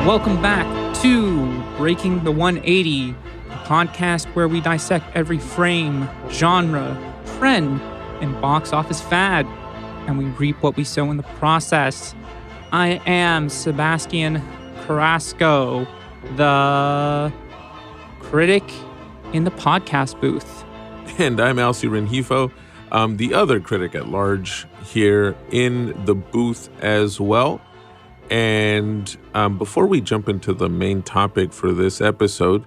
Welcome back to Breaking the 180, a podcast where we dissect every frame, genre, trend, and box office fad, and we reap what we sow in the process. I am Sebastian Carrasco, the critic in the podcast booth. And I'm Alci and the other critic at large here in the booth as well. And before we jump into the main topic for this episode,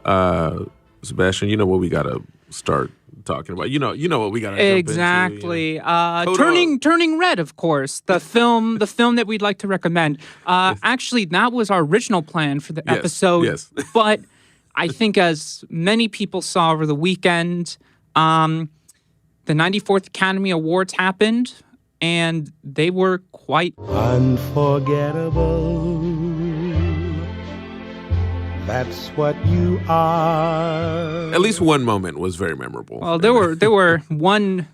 Sebastian, you know what we got to start talking about. You know what we got to jump into. Exactly. Turning Red, of course, the film that we'd like to recommend. Yes. Actually, that was our original plan for the episode. Yes. But I think as many people saw over the weekend, the 94th Academy Awards happened, and they were quite unforgettable. That's what you are. At least one moment was very memorable. Well, there were one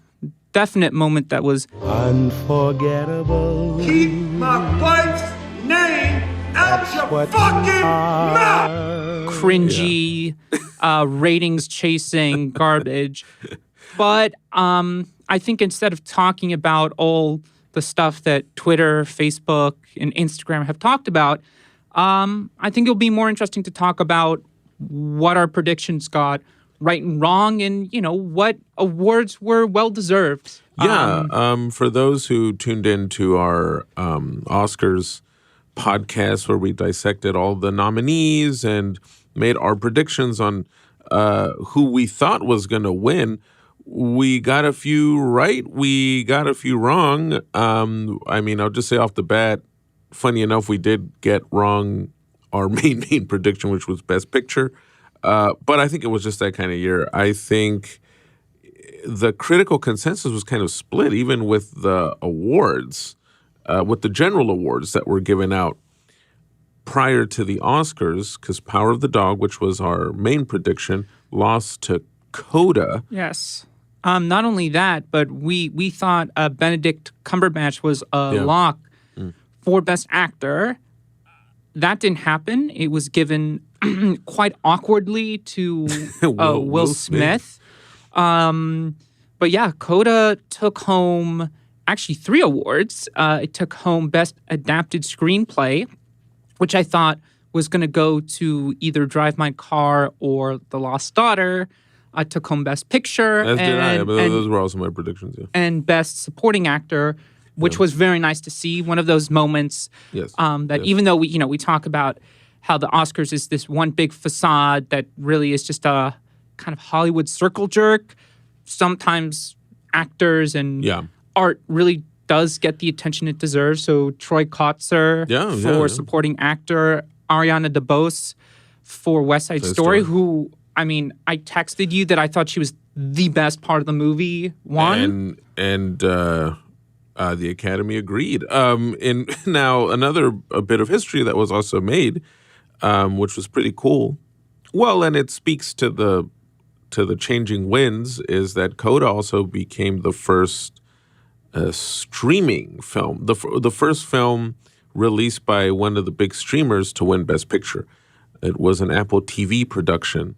definite moment that was unforgettable. Keep my wife's name out your fucking mouth. Cringy, ratings chasing garbage. But I think instead of talking about all the stuff that Twitter, Facebook, and Instagram have talked about, I think it'll be more interesting to talk about what our predictions got right and wrong, and what awards were well deserved. For those who tuned into our Oscars podcast where we dissected all the nominees and made our predictions on who we thought was going to win. We got a few right. We got a few wrong. I'll just say off the bat, funny enough, we did get wrong our main prediction, which was Best Picture. But I think it was just that kind of year. I think the critical consensus was kind of split, even with the awards, with the general awards that were given out prior to the Oscars, because Power of the Dog, which was our main prediction, lost to Coda. Yes. Not only that, but we thought Benedict Cumberbatch was a lock for Best Actor. That didn't happen. It was given quite awkwardly to Will Smith. But yeah, Coda took home actually 3 awards. It took home Best Adapted Screenplay, which I thought was going to go to either Drive My Car or The Lost Daughter. I took home Best Picture. As did I, but those were also my predictions, yeah. And Best Supporting Actor, which was very nice to see. One of those moments even though we talk about how the Oscars is this one big facade that really is just a kind of Hollywood circle jerk, sometimes actors and art really does get the attention it deserves. So Troy Kotsur for Supporting Actor, Ariana DeBose for West Side Story, who... I texted you that I thought she was the best part of the movie. And the Academy agreed. And now a bit of history that was also made, which was pretty cool. Well, and it speaks to the changing winds, is that Coda also became the first streaming film, the first film released by one of the big streamers to win Best Picture. It was an Apple TV production.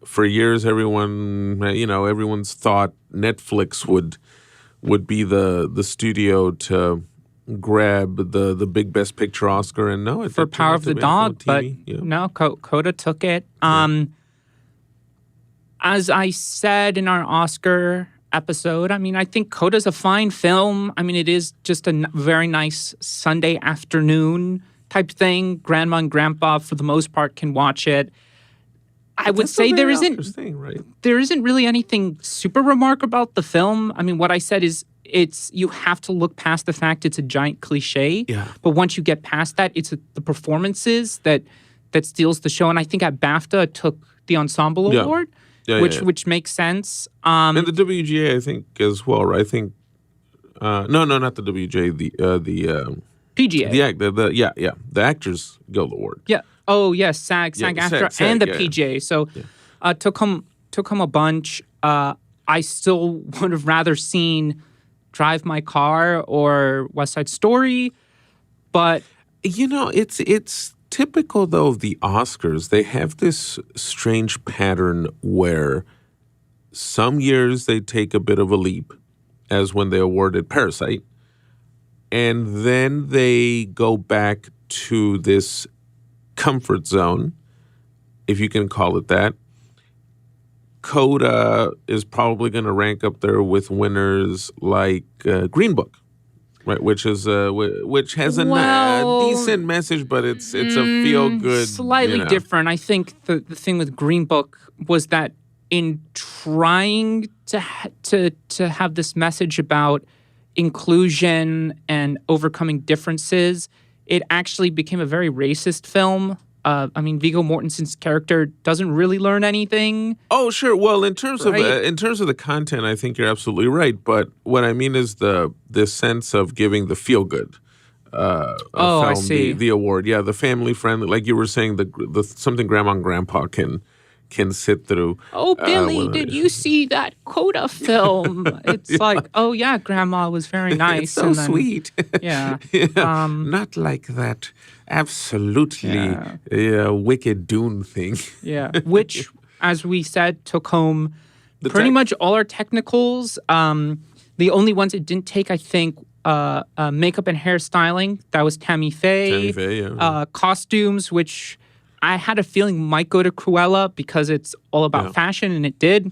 For years, everyone's thought Netflix would be the studio to grab the big Best Picture Oscar, and no, for Power of the Dog, but no, Coda took it. As I said in our Oscar episode, I think Coda's a fine film. It is just a very nice Sunday afternoon type thing. Grandma and Grandpa, for the most part, can watch it. I would say there isn't really anything super remarkable about the film. What I said is you have to look past the fact it's a giant cliche. Yeah. But once you get past that, it's the performances that steals the show. And I think at BAFTA it took the Ensemble Award, which makes sense. And the WGA, I think, as well, right? I think no, not the WGA, the PGA. The Actors Guild Award. Yeah. Oh yes, SAG-AFTRA and the PGA. So took home a bunch. I still would have rather seen Drive My Car or West Side Story, but it's typical, though, of the Oscars. They have this strange pattern where some years they take a bit of a leap, as when they awarded Parasite, and then they go back to this comfort zone, if you can call it that. Coda is probably going to rank up there with winners like Green Book, right? Which has a decent message, but it's a feel good, slightly different. I think the thing with Green Book was that in trying to have this message about inclusion and overcoming differences, it actually became a very racist film. Viggo Mortensen's character doesn't really learn anything. Oh, sure. Well, in terms of the content, I think you're absolutely right. But what I mean is this sense of giving the feel good film I see. the award. Yeah, the family friendly, like you were saying, the something Grandma and Grandpa can sit through. Oh, Billy, did you see that Coda film? It's like, oh yeah, Grandma was very nice. It's so sweet. Yeah. Not like that absolutely wicked Dune thing. Yeah. Which, as we said, took home pretty much all our technicals. The only ones it didn't take, I think, makeup and hairstyling. That was Tammy Faye. Costumes, which I had a feeling might go to Cruella because it's all about fashion, and it did.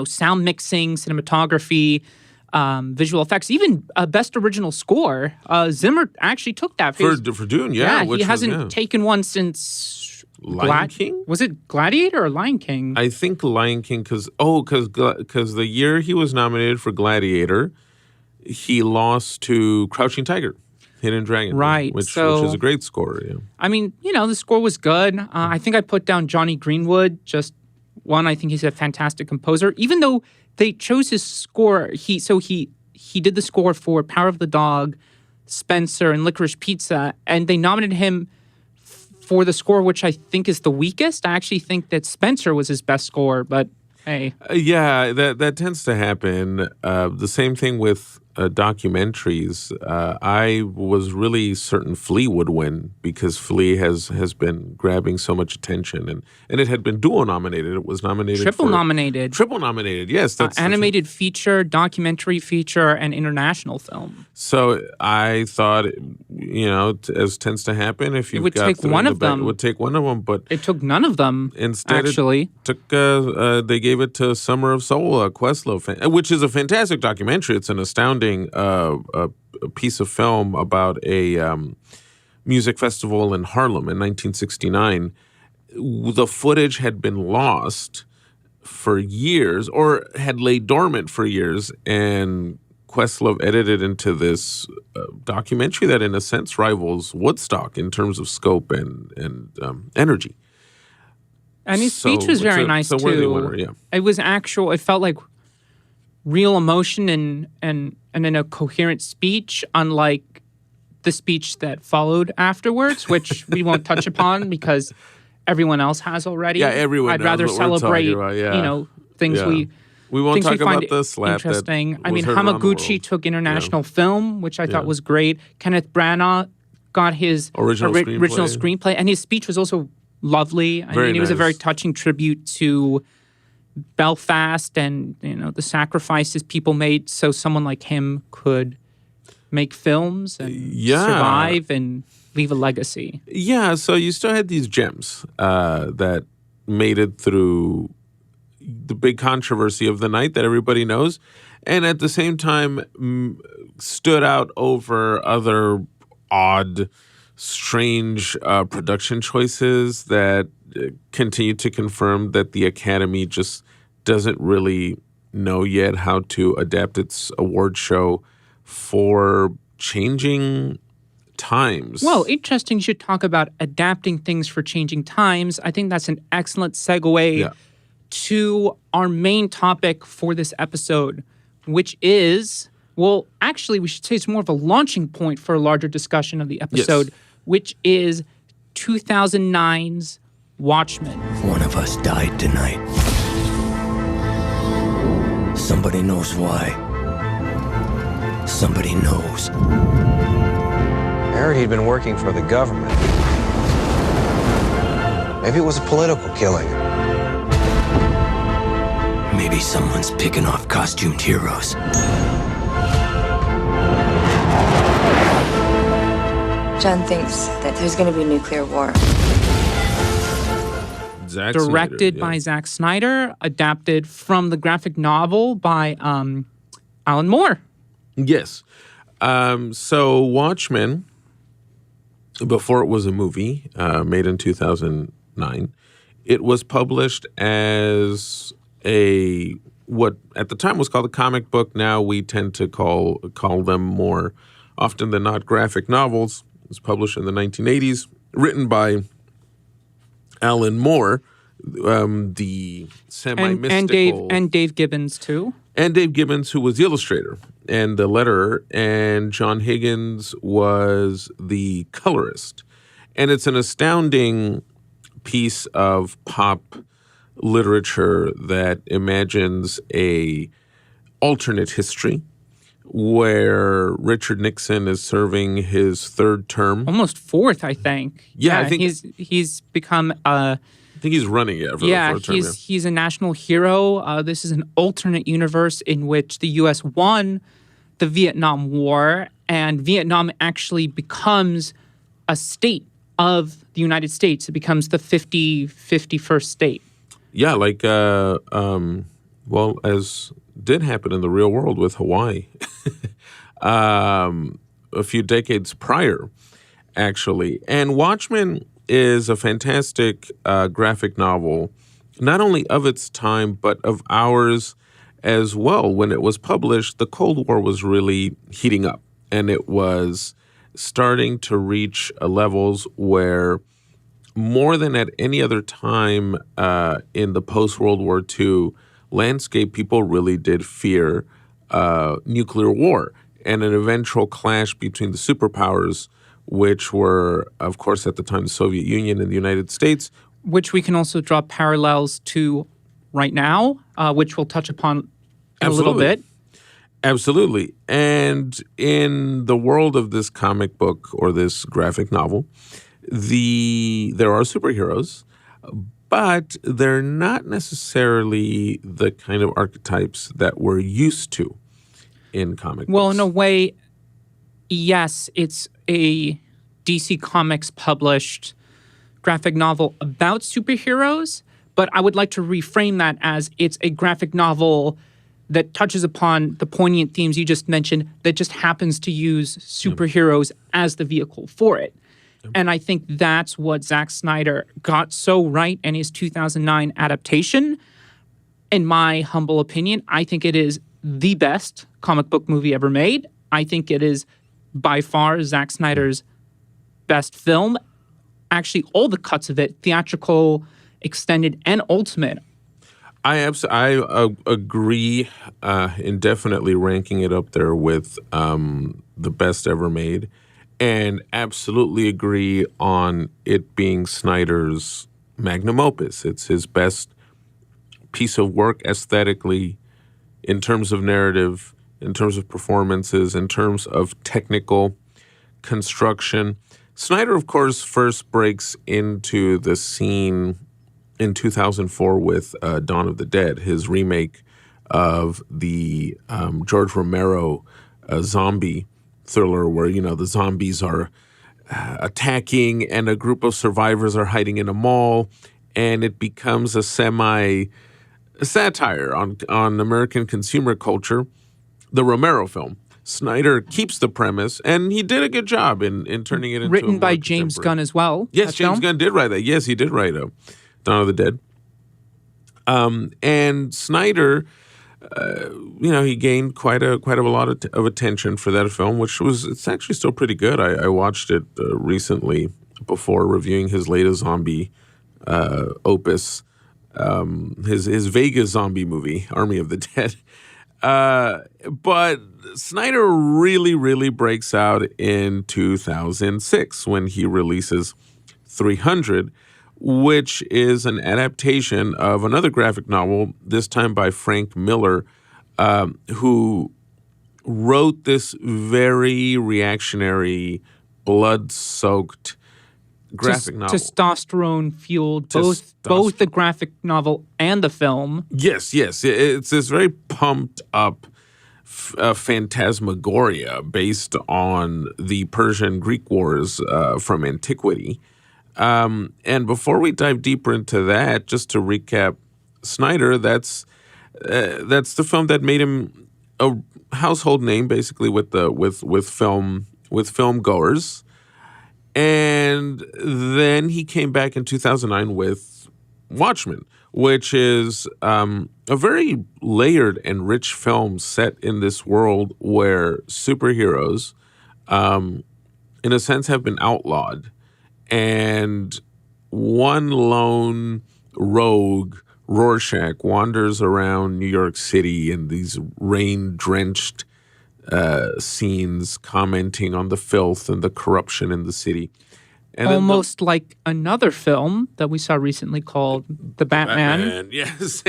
Sound mixing, cinematography, visual effects, even best original score. Zimmer actually took that for Dune. Yeah, he hasn't taken one since Lion King. Was it Gladiator or Lion King? I think Lion King, because the year he was nominated for Gladiator, he lost to Crouching Tiger. Hidden Dragon, right? Which is a great score. Yeah. The score was good. I think I put down Johnny Greenwood. Just one, I think he's a fantastic composer. Even though they chose his score, he did the score for Power of the Dog, Spencer, and Licorice Pizza, and they nominated him for the score, which I think is the weakest. I actually think that Spencer was his best score, but hey, that tends to happen. The same thing with documentaries. I was really certain Flea would win because Flea has been grabbing so much attention, and it had been dual nominated. It was nominated triple nominated. Yes, that's animated feature, documentary feature, and international film. So I thought, as tends to happen, if you would take one of them, it would take one of them, but it took none of them. Instead, actually, it took. They gave it to Summer of Soul, Questlove, which is a fantastic documentary. It's an astounding a piece of film about a music festival in Harlem in 1969. The footage had been lost for years, or had laid dormant for years, and Questlove edited into this documentary that, in a sense, rivals Woodstock in terms of scope and energy. And his speech was very nice too. Worthy winner, yeah. It was actual. It felt like real emotion and in a coherent speech, unlike the speech that followed afterwards, which we won't touch upon because everyone else has already. Yeah, everyone. I'd rather celebrate, things we won't talk about the slap. Interesting. Hamaguchi took international film, which I thought was great. Kenneth Branagh got his original screenplay, and his speech was also lovely. It was a very touching tribute to Belfast and the sacrifices people made so someone like him could make films and survive and leave a legacy. Yeah, so you still had these gems that made it through the big controversy of the night that everybody knows, and at the same time stood out over other odd, strange production choices that continue to confirm that the Academy just doesn't really know yet how to adapt its award show for changing times. Well, interesting you should talk about adapting things for changing times. I think that's an excellent segue to our main topic for this episode, which is, well, actually, we should say it's more of a launching point for a larger discussion of the episode, which is 2009's Watchmen. One of us died tonight. Somebody knows why. Somebody knows. I heard he'd been working for the government. Maybe it was a political killing. Maybe someone's picking off costumed heroes. John thinks that there's going to be a nuclear war. Directed by Zack Snyder, adapted from the graphic novel by Alan Moore. Yes. So Watchmen, before it was a movie, made in 2009, it was published as what at the time was called a comic book. Now we tend to call them more often than not graphic novels. It was published in the 1980s, written by Alan Moore, the semi-mystical... And Dave Gibbons, too. And Dave Gibbons, who was the illustrator and the letterer, and John Higgins was the colorist. And it's an astounding piece of pop literature that imagines a alternate history where Richard Nixon is serving his third term. Almost fourth, I think. Yeah, I think he's become... I think he's running it for the fourth term. He's a national hero. This is an alternate universe in which the U.S. won the Vietnam War, and Vietnam actually becomes a state of the United States. It becomes the 51st state. Yeah, like, as did happen in the real world with Hawaii a few decades prior, actually. And Watchmen is a fantastic graphic novel, not only of its time, but of ours as well. When it was published, the Cold War was really heating up, and it was starting to reach levels where more than at any other time in the post-World War II landscape, people really did fear nuclear war and an eventual clash between the superpowers, which were, of course, at the time, the Soviet Union and the United States. Which we can also draw parallels to right now, which we'll touch upon in a little bit. Absolutely. And in the world of this comic book or this graphic novel, there are superheroes, but they're not necessarily the kind of archetypes that we're used to in comic books. Well, in a way, yes, it's a DC Comics published graphic novel about superheroes, but I would like to reframe that as it's a graphic novel that touches upon the poignant themes you just mentioned that just happens to use superheroes as the vehicle for it. And I think that's what Zack Snyder got so right in his 2009 adaptation. In my humble opinion, I think it is the best comic book movie ever made. I think it is by far Zack Snyder's best film. Actually, all the cuts of it, theatrical, extended, and ultimate. I agree in definitely ranking it up there with the best ever made. And absolutely agree on it being Snyder's magnum opus. It's his best piece of work aesthetically, in terms of narrative, in terms of performances, in terms of technical construction. Snyder, of course, first breaks into the scene in 2004 with Dawn of the Dead, his remake of the George Romero zombie thriller where, the zombies are attacking and a group of survivors are hiding in a mall, and it becomes a semi-satire on American consumer culture, the Romero film. Snyder keeps the premise, and he did a good job in turning it into written by James Gunn as well. Yes, James Gunn did write that. Yes, he did write Dawn of the Dead. And Snyder... he gained quite a lot of attention for that film, it's actually still pretty good. I watched it recently before reviewing his latest zombie opus, his Vegas zombie movie, Army of the Dead. But Snyder really, really breaks out in 2006 when he releases 300, which is an adaptation of another graphic novel, this time by Frank Miller, who wrote this very reactionary, blood-soaked graphic novel. Testosterone fueled, both the graphic novel and the film. Yes. It's this very pumped up phantasmagoria based on the Persian-Greek wars from antiquity. And before we dive deeper into that, just to recap Snyder, that's the film that made him a household name, basically with film goers. And then he came back in 2009 with Watchmen, which is a very layered and rich film set in this world where superheroes, in a sense, have been outlawed. And one lone rogue, Rorschach, wanders around New York City in these rain-drenched scenes, commenting on the filth and the corruption in the city. And almost like another film that we saw recently called The Batman. Yes,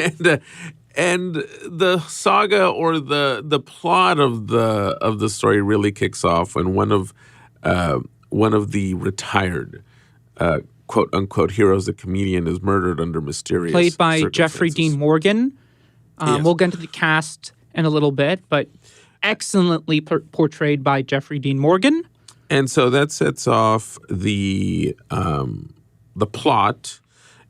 and the saga or the plot of the story really kicks off when one of the retired quote unquote heroes, the comedian, is murdered under mysterious played by Jeffrey Dean Morgan. Yes. We'll get into the cast in a little bit, but excellently portrayed by Jeffrey Dean Morgan. And so that sets off the plot,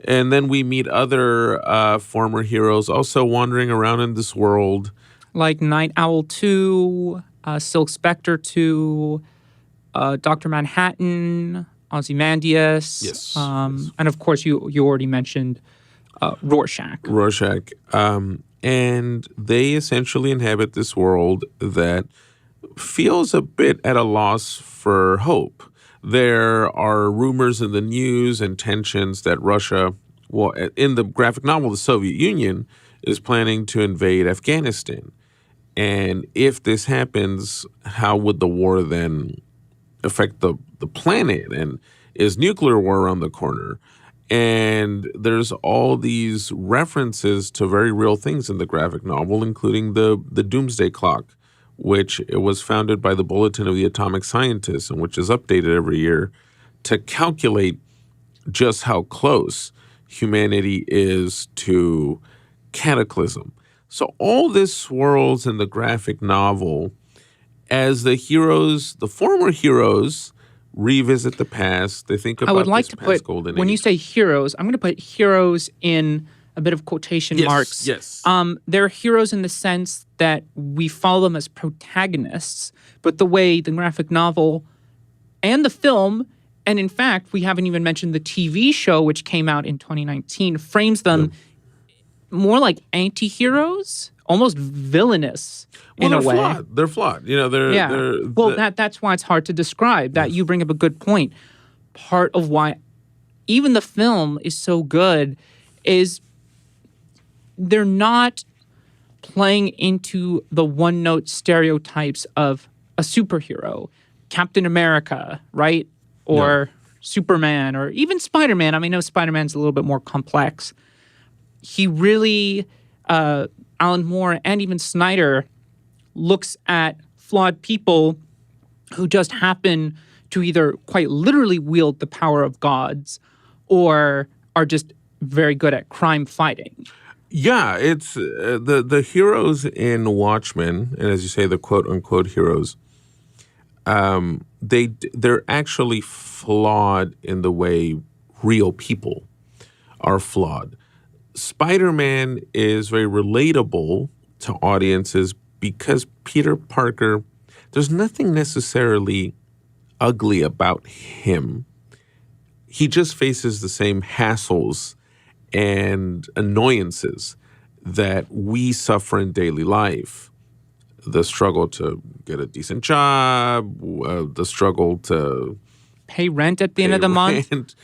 and then we meet other former heroes also wandering around in this world, like Night Owl 2, Silk Spectre 2, Dr. Manhattan, Ozymandias, yes, and of course you already mentioned Rorschach. And they essentially inhabit this world that feels a bit at a loss for hope. There are rumors in the news and tensions that Russia, well, in the graphic novel, the Soviet Union, is planning to invade Afghanistan. And if this happens, how would the war then affect the planet? And is nuclear war around the corner? And there's all these references to very real things in the graphic novel, including the Doomsday Clock, which it was founded by the Bulletin of the Atomic Scientists and which is updated every year to calculate just how close humanity is to cataclysm. So all this swirls in the graphic novel as the heroes, the former heroes, revisit the past. They think about I would like this to past put, golden when age. you say heroes, I'm going to put heroes in a bit of quotation marks. Yes. They're heroes in the sense that we follow them as protagonists, but the way the graphic novel and the film, and in fact, we haven't even mentioned the TV show, which came out in 2019, frames them more like anti-heroes, almost villainous in a way. They're flawed. You know, that's why it's hard to describe. That you bring up a good point. Part of why even the film is so good is they're not playing into the one-note stereotypes of a superhero, Captain America, right? Or Superman, or even Spider-Man. I mean, I know Spider-Man's a little bit more complex. He really, Alan Moore and even Snyder, looks at flawed people who just happen to either quite literally wield the power of gods or are just very good at crime fighting. Yeah, it's the heroes in Watchmen, and as you say, the quote-unquote heroes, they're actually flawed in the way real people are flawed. Spider-Man is very relatable to audiences because Peter Parker, there's nothing necessarily ugly about him. He just faces the same hassles and annoyances that we suffer in daily life. The struggle to get a decent job, the struggle to pay rent at the end of the month.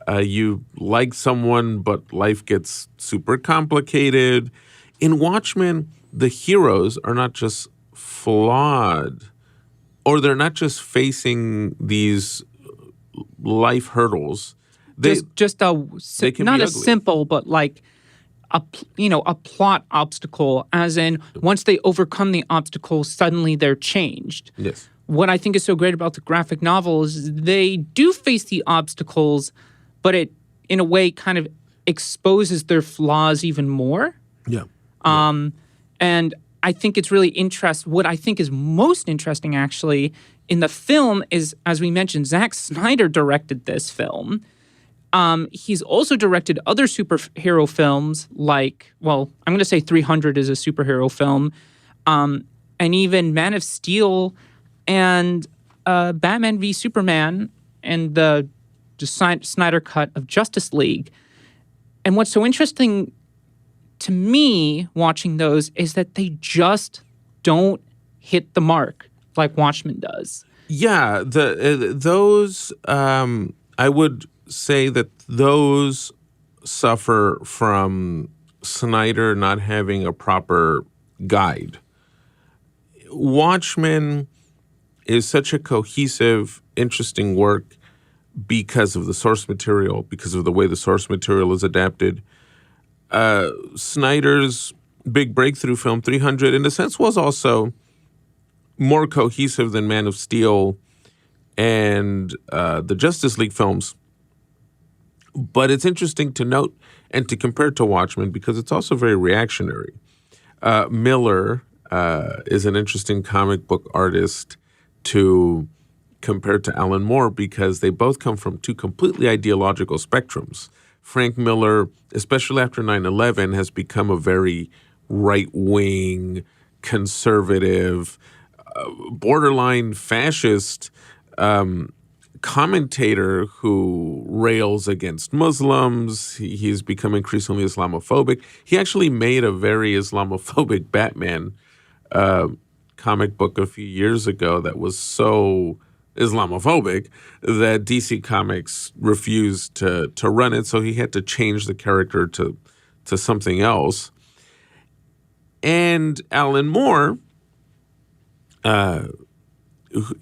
You like someone, but life gets super complicated. In Watchmen, the heroes are not just flawed, or they're not just facing these life hurdles. They can not be a ugly. simple, but like a plot obstacle, as in once they overcome the obstacle, suddenly they're changed. Yes. what I think is so great about the graphic novel is they do face the obstacles, but it, in a way, kind of exposes their flaws even more. Yeah. And I think it's really interesting. What I think is most interesting, actually, in the film is, as we mentioned, Zack Snyder directed this film. He's also directed other superhero films like, well, I'm going to say 300 is a superhero film, and even Man of Steel and Batman v Superman and the Snyder cut of Justice League. And what's so interesting to me watching those is that they just don't hit the mark like Watchmen does. Yeah, those I would say that those suffer from Snyder not having a proper guide. Watchmen is such a cohesive, interesting work because of the source material, because of the way the source material is adapted. Snyder's big breakthrough film, 300, in a sense, was also more cohesive than Man of Steel and the Justice League films. But it's interesting to note and to compare to Watchmen because it's also very reactionary. Miller is an interesting comic book artist to compare to Alan Moore because they both come from two completely ideological spectrums. Frank Miller, especially after 9/11, has become a very right-wing, conservative, borderline fascist commentator who rails against Muslims. He's become increasingly Islamophobic. He actually made a very Islamophobic Batman comic book a few years ago that was so Islamophobic that DC Comics refused to run it, so he had to change the character to something else. And Alan Moore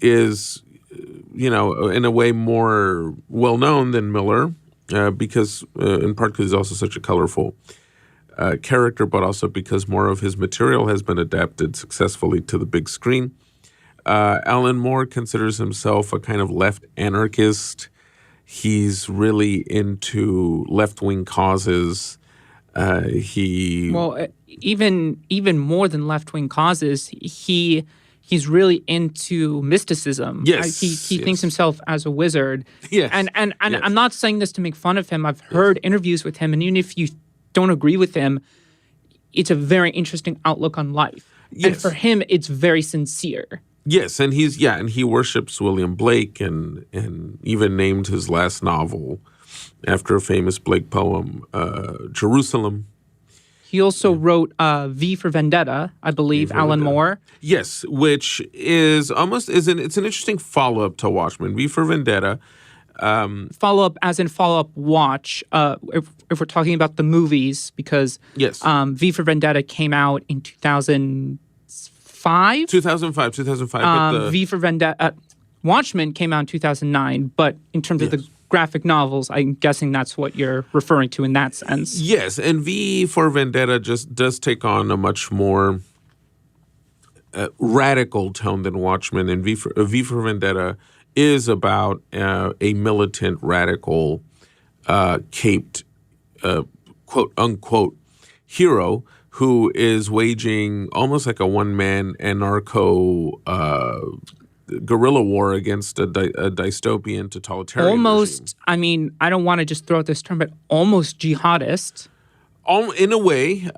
is, in a way more well-known than Miller because, in part because he's also such a colorful character, but also because more of his material has been adapted successfully to the big screen. Alan Moore considers himself a kind of left anarchist. He's really into left-wing causes. Even more than left-wing causes, he's really into mysticism. Yes, he thinks himself as a wizard. Yes, and yes. I'm not saying this to make fun of him. I've heard interviews with him, and even if you don't agree with him, it's a very interesting outlook on life. Yes. And for him, it's very sincere. Yes, and he worships William Blake and even named his last novel after a famous Blake poem, Jerusalem. He also wrote V for Vendetta, I believe, Alan Moore. Yes, which is it's an interesting follow-up to Watchmen. V for Vendetta. Follow-up as in follow-up watch, if we're talking about the movies, because yes. V for Vendetta came out in 2005. 2005. But V for Vendetta, Watchmen came out in 2009, but in terms of the graphic novels, I'm guessing that's what you're referring to in that sense. Yes, and V for Vendetta just does take on a much more radical tone than Watchmen, and V for Vendetta is about a militant, radical, caped, quote-unquote, hero who is waging almost like a one-man anarcho guerrilla war against a dystopian totalitarian almost regime. I mean, I don't want to just throw out this term, but almost jihadist. In a way,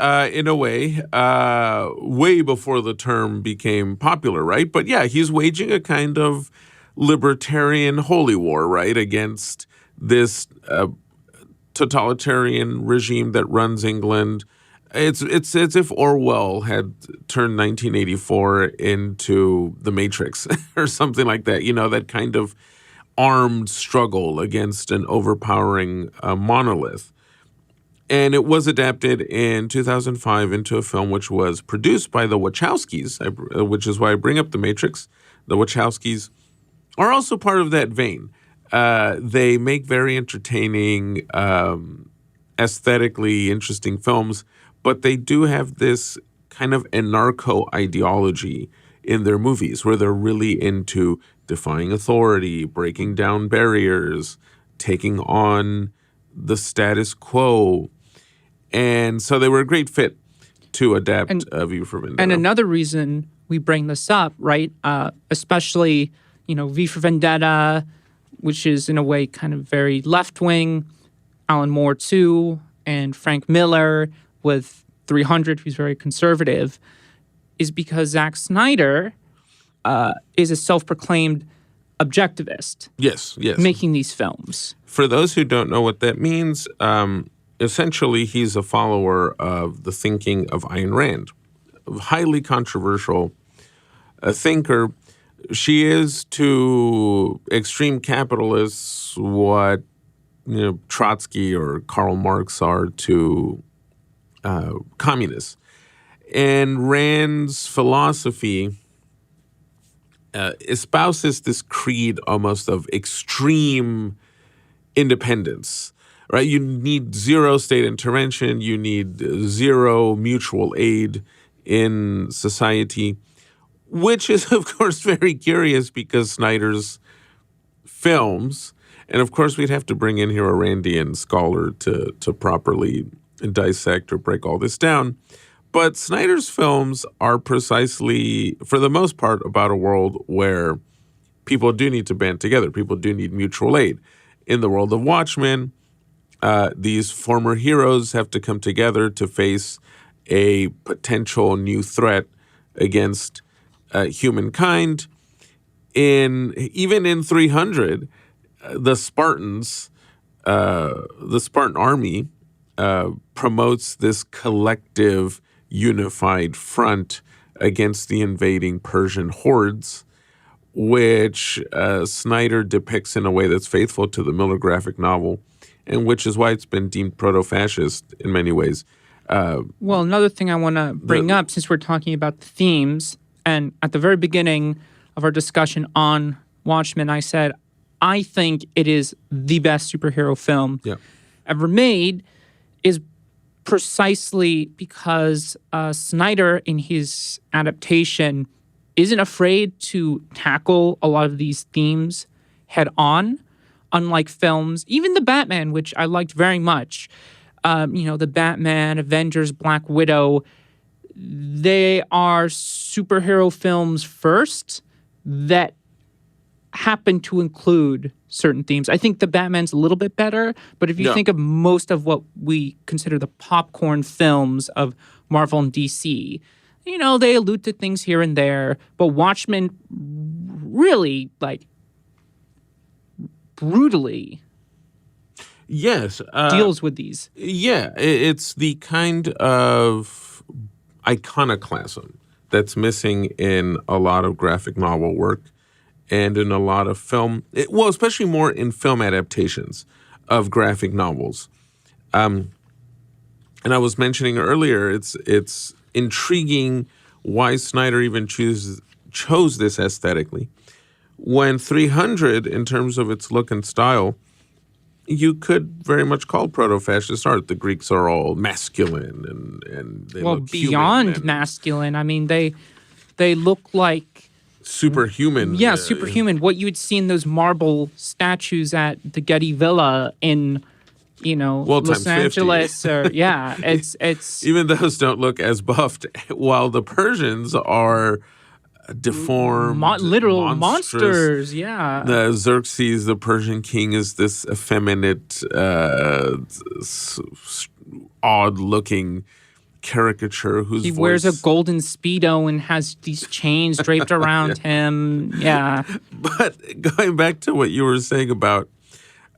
way before the term became popular, right? But yeah, he's waging a kind of libertarian holy war, right, against this totalitarian regime that runs England. It's as if Orwell had turned 1984 into The Matrix or something like that, that kind of armed struggle against an overpowering monolith. And it was adapted in 2005 into a film which was produced by the Wachowskis, which is why I bring up The Matrix. The Wachowskis are also part of that vein. They make very entertaining, aesthetically interesting films, but they do have this kind of anarcho ideology in their movies, where they're really into defying authority, breaking down barriers, taking on the status quo. And so they were a great fit to adapt V for Vendetta. And another reason we bring this up, right, especially, V for Vendetta, which is in a way kind of very left-wing, Alan Moore too, and Frank Miller with 300, who's very conservative, is because Zack Snyder is a self-proclaimed objectivist. Yes. Making these films. For those who don't know what that means, essentially he's a follower of the thinking of Ayn Rand, a highly controversial thinker. She is to extreme capitalists what Trotsky or Karl Marx are to communists. And Rand's philosophy espouses this creed almost of extreme independence, right? You need zero state intervention. You need zero mutual aid in society, which is, of course, very curious because Snyder's films, and of course we'd have to bring in here a Randian scholar to properly dissect or break all this down. But Snyder's films are precisely, for the most part, about a world where people do need to band together. People do need mutual aid. In the world of Watchmen, these former heroes have to come together to face a potential new threat against humankind. Even in 300, the Spartan army promotes this collective unified front against the invading Persian hordes, which Snyder depicts in a way that's faithful to the Miller graphic novel, and which is why it's been deemed proto-fascist in many ways. Well, another thing I want to bring up, since we're talking about the themes, and at the very beginning of our discussion on Watchmen, I said, I think it is the best superhero film ever made, is precisely because Snyder, in his adaptation, isn't afraid to tackle a lot of these themes head on, unlike films, even the Batman, which I liked very much. The Batman, Avengers, Black Widow, they are superhero films first that happen to include certain themes. I think the Batman's a little bit better, but if you think of most of what we consider the popcorn films of Marvel and DC, they allude to things here and there, but Watchmen really, brutally deals with these. Yeah, it's the kind of iconoclasm that's missing in a lot of graphic novel work and in a lot of film, especially more in film adaptations of graphic novels. And I was mentioning earlier, it's intriguing why Snyder even chose this aesthetically. When 300, in terms of its look and style, you could very much call proto-fascist art. The Greeks are all masculine and they look beyond masculine. I mean, they look like superhuman. Yeah, superhuman. What you would see in those marble statues at the Getty Villa in, Los Angeles, or it's even those don't look as buffed. While the Persians are deformed, literal monsters. Yeah, the Xerxes, the Persian king, is this effeminate, odd-looking caricature whose he wears a golden Speedo and has these chains draped around him. Yeah. But going back to what you were saying about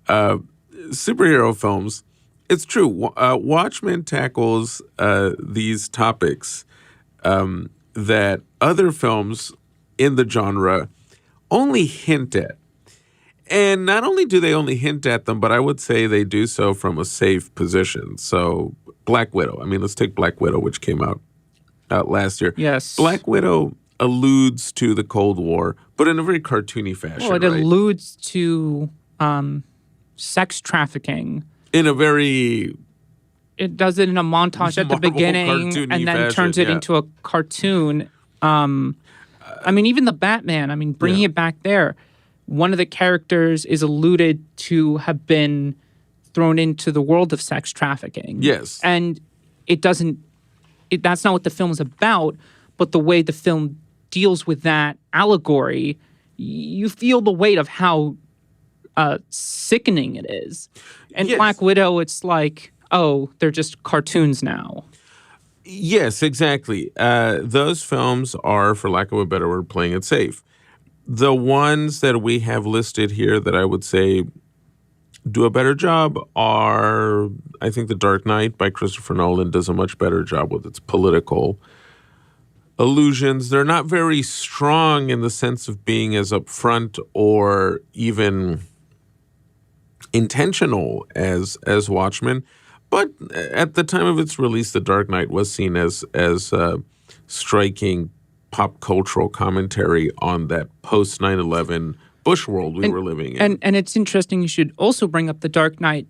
superhero films, it's true. Watchmen tackles these topics that other films in the genre only hint at. And not only do they only hint at them, but I would say they do so from a safe position. So Black Widow. I mean, let's take Black Widow, which came out last year. Yes. Black Widow alludes to the Cold War, but in a very cartoony fashion. Well, it alludes to sex trafficking. In a very... It does it in a montage at the beginning and then fashion, turns it into a cartoon. I mean, even the Batman, I mean, bringing it back there, one of the characters is alluded to have been thrown into the world of sex trafficking. Yes. And that's not what the film is about, but the way the film deals with that allegory, you feel the weight of how sickening it is. And Black Widow, it's like, oh, they're just cartoons now. Yes, exactly. Those films are, for lack of a better word, playing it safe. The ones that we have listed here that I would say do a better job are, I think, The Dark Knight by Christopher Nolan does a much better job with its political allusions. They're not very strong in the sense of being as upfront or even intentional as Watchmen. But at the time of its release, The Dark Knight was seen as striking pop cultural commentary on that post 9/11 Bush world we were living in. And it's interesting you should also bring up The Dark Knight.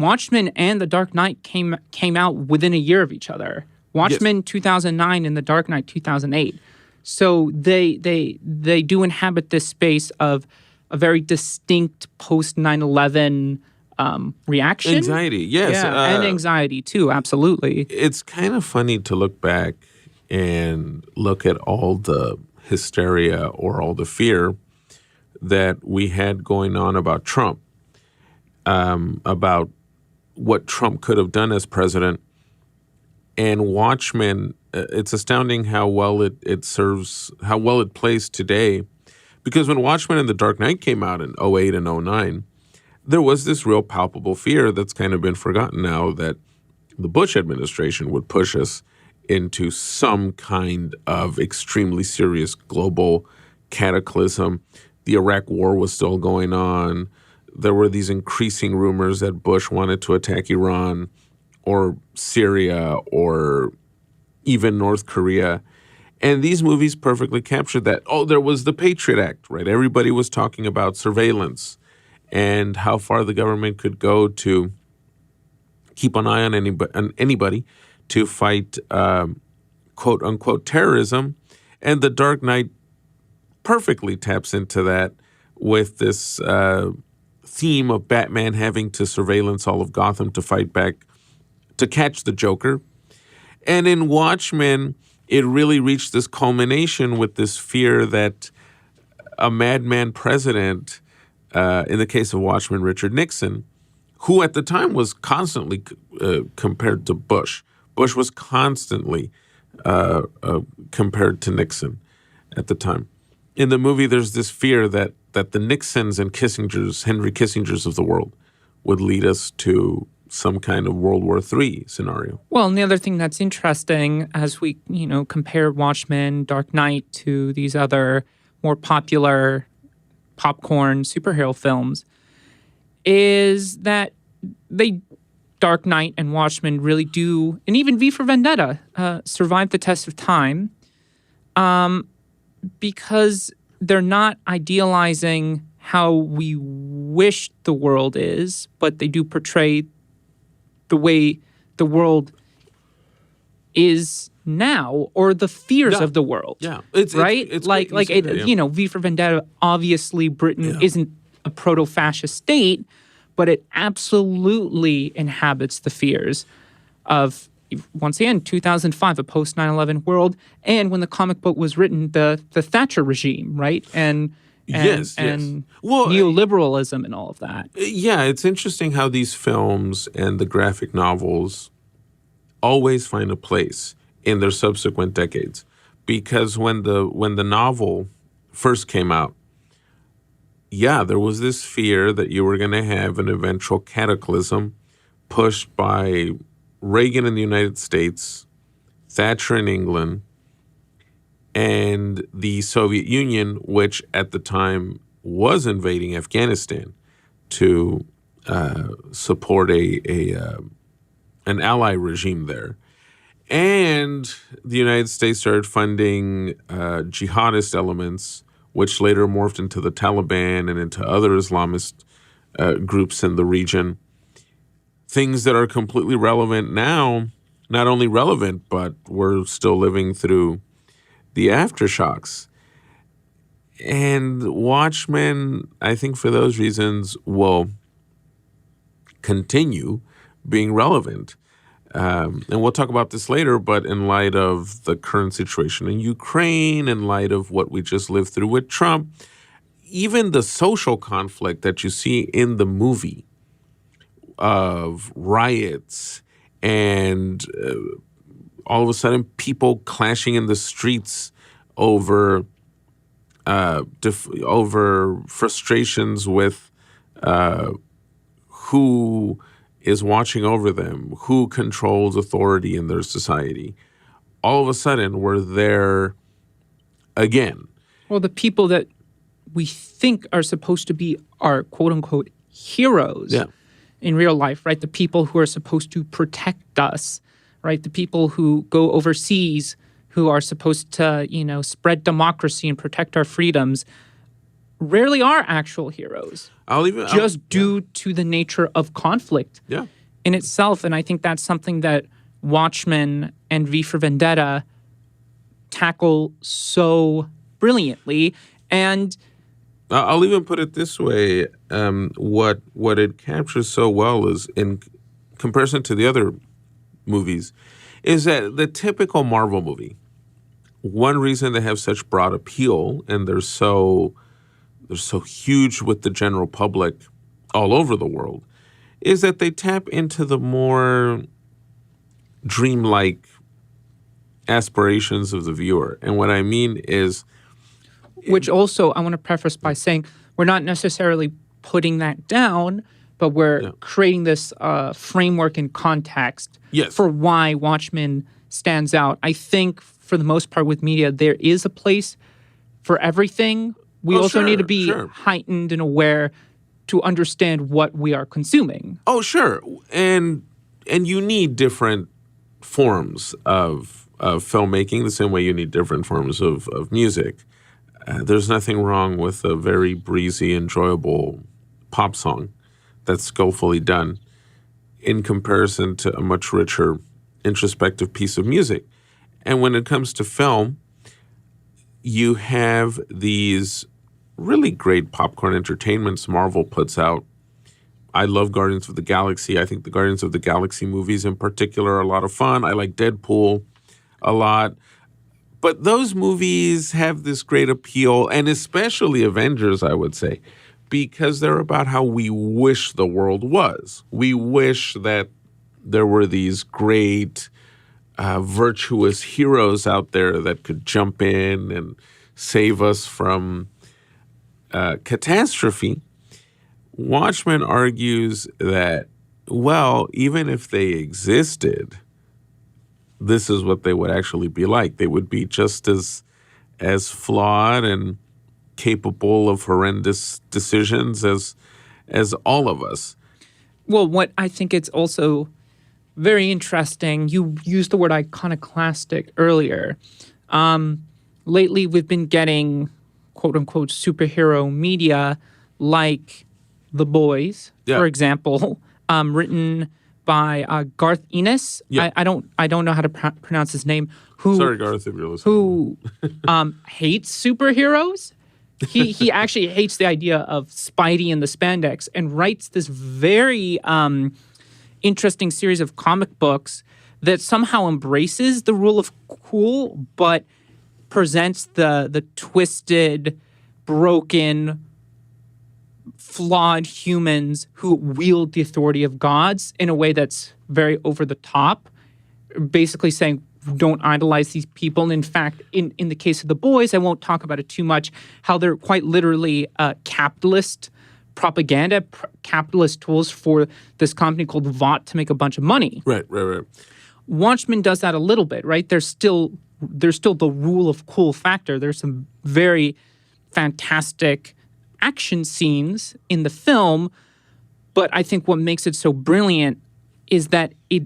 Watchmen and The Dark Knight came out within a year of each other. Watchmen 2009 and The Dark Knight 2008. So they do inhabit this space of a very distinct post 9/11 reaction. Anxiety, yes. Yeah, and anxiety too, absolutely. It's kind of funny to look back and look at all the hysteria or all the fear that we had going on about Trump, about what Trump could have done as president. And Watchmen, it's astounding how well it serves, how well it plays today. Because when Watchmen and The Dark Knight came out in 2008 and 2009, there was this real palpable fear that's kind of been forgotten now that the Bush administration would push us into some kind of extremely serious global cataclysm. The Iraq War was still going on. There were these increasing rumors that Bush wanted to attack Iran or Syria or even North Korea. And these movies perfectly captured that. Oh, there was the Patriot Act, right? Everybody was talking about surveillance and how far the government could go to keep an eye on anybody to fight quote-unquote terrorism. And The Dark Knight perfectly taps into that with this theme of Batman having to surveillance all of Gotham to fight back, to catch the Joker. And in Watchmen, it really reached this culmination with this fear that a madman president, in the case of Watchmen, Richard Nixon, who at the time was constantly compared to Bush. Bush was constantly compared to Nixon at the time. In the movie, there's this fear that the Nixons and Kissingers, Henry Kissingers of the world, would lead us to some kind of World War III scenario. Well, and the other thing that's interesting as we, compare Watchmen, Dark Knight to these other more popular popcorn superhero films is that Dark Knight and Watchmen really do, and even V for Vendetta, survive the test of time because they're not idealizing how we wish the world is, but they do portray the way the world is now, or the fears of the world. Yeah, it's V for Vendetta. Obviously, Britain isn't a proto-fascist state, but it absolutely inhabits the fears of, once again, 2005, a post 9/11 world, and when the comic book was written, the Thatcher regime, right, and neoliberalism and all of that. Yeah, it's interesting how these films and the graphic novels always find a place in their subsequent decades. Because when the novel first came out, there was this fear that you were going to have an eventual cataclysm pushed by Reagan in the United States, Thatcher in England, and the Soviet Union, which at the time was invading Afghanistan to support an ally regime there. And the United States started funding jihadist elements, which later morphed into the Taliban and into other Islamist groups in the region. Things that are completely relevant now, not only relevant, but we're still living through the aftershocks. And Watchmen, I think for those reasons, will continue being relevant. And we'll talk about this later, but in light of the current situation in Ukraine, in light of what we just lived through with Trump, even the social conflict that you see in the movie of riots and all of a sudden people clashing in the streets over frustrations with who is watching over them, who controls authority in their society. All of a sudden, we're there again. Well, the people that we think are supposed to be our quote-unquote heroes in real life, right? The people who are supposed to protect us, right? The people who go overseas, who are supposed to, spread democracy and protect our freedoms, rarely are actual heroes. Due to the nature of conflict in itself. And I think that's something that Watchmen and V for Vendetta tackle so brilliantly. And I'll even put it this way. What it captures so well is, in comparison to the other movies, is that the typical Marvel movie, one reason they have such broad appeal and they're so huge with the general public all over the world, is that they tap into the more dreamlike aspirations of the viewer. And what I mean is... Which also, I want to preface by saying, we're not necessarily putting that down, but we're creating this framework and context for why Watchmen stands out. I think, for the most part with media, there is a place for everything. We also need to be heightened and aware to understand what we are consuming. Oh, sure. And you need different forms of filmmaking the same way you need different forms of music. There's nothing wrong with a very breezy, enjoyable pop song that's skillfully done in comparison to a much richer, introspective piece of music. And when it comes to film, you have these really great popcorn entertainments Marvel puts out. I love Guardians of the Galaxy. I think the Guardians of the Galaxy movies in particular are a lot of fun. I like Deadpool a lot. But those movies have this great appeal, and especially Avengers, I would say, because they're about how we wish the world was. We wish that there were these great, virtuous heroes out there that could jump in and save us from catastrophe. Watchmen argues that, well, even if they existed, this is what they would actually be like. They would be just as flawed and capable of horrendous decisions as all of us. Well, what I think it's also very interesting, you used the word iconoclastic earlier. Lately, we've been getting quote-unquote superhero media like The Boys, for example, written by Garth Ennis. I don't know how to pronounce his name. Sorry, Garth, if you're listening. Who hates superheroes. He actually hates the idea of Spidey and the spandex, and writes this very interesting series of comic books that somehow embraces the rule of cool, but presents the twisted, broken, flawed humans who wield the authority of gods in a way that's very over the top, basically saying, don't idolize these people. And in fact, in the case of The Boys, I won't talk about it too much, how they're quite literally capitalist propaganda, capitalist tools for this company called Vought to make a bunch of money. Right. Watchmen does that a little bit, right? There's still the rule of cool factor. There's some very fantastic action scenes in the film, but I think what makes it so brilliant is that it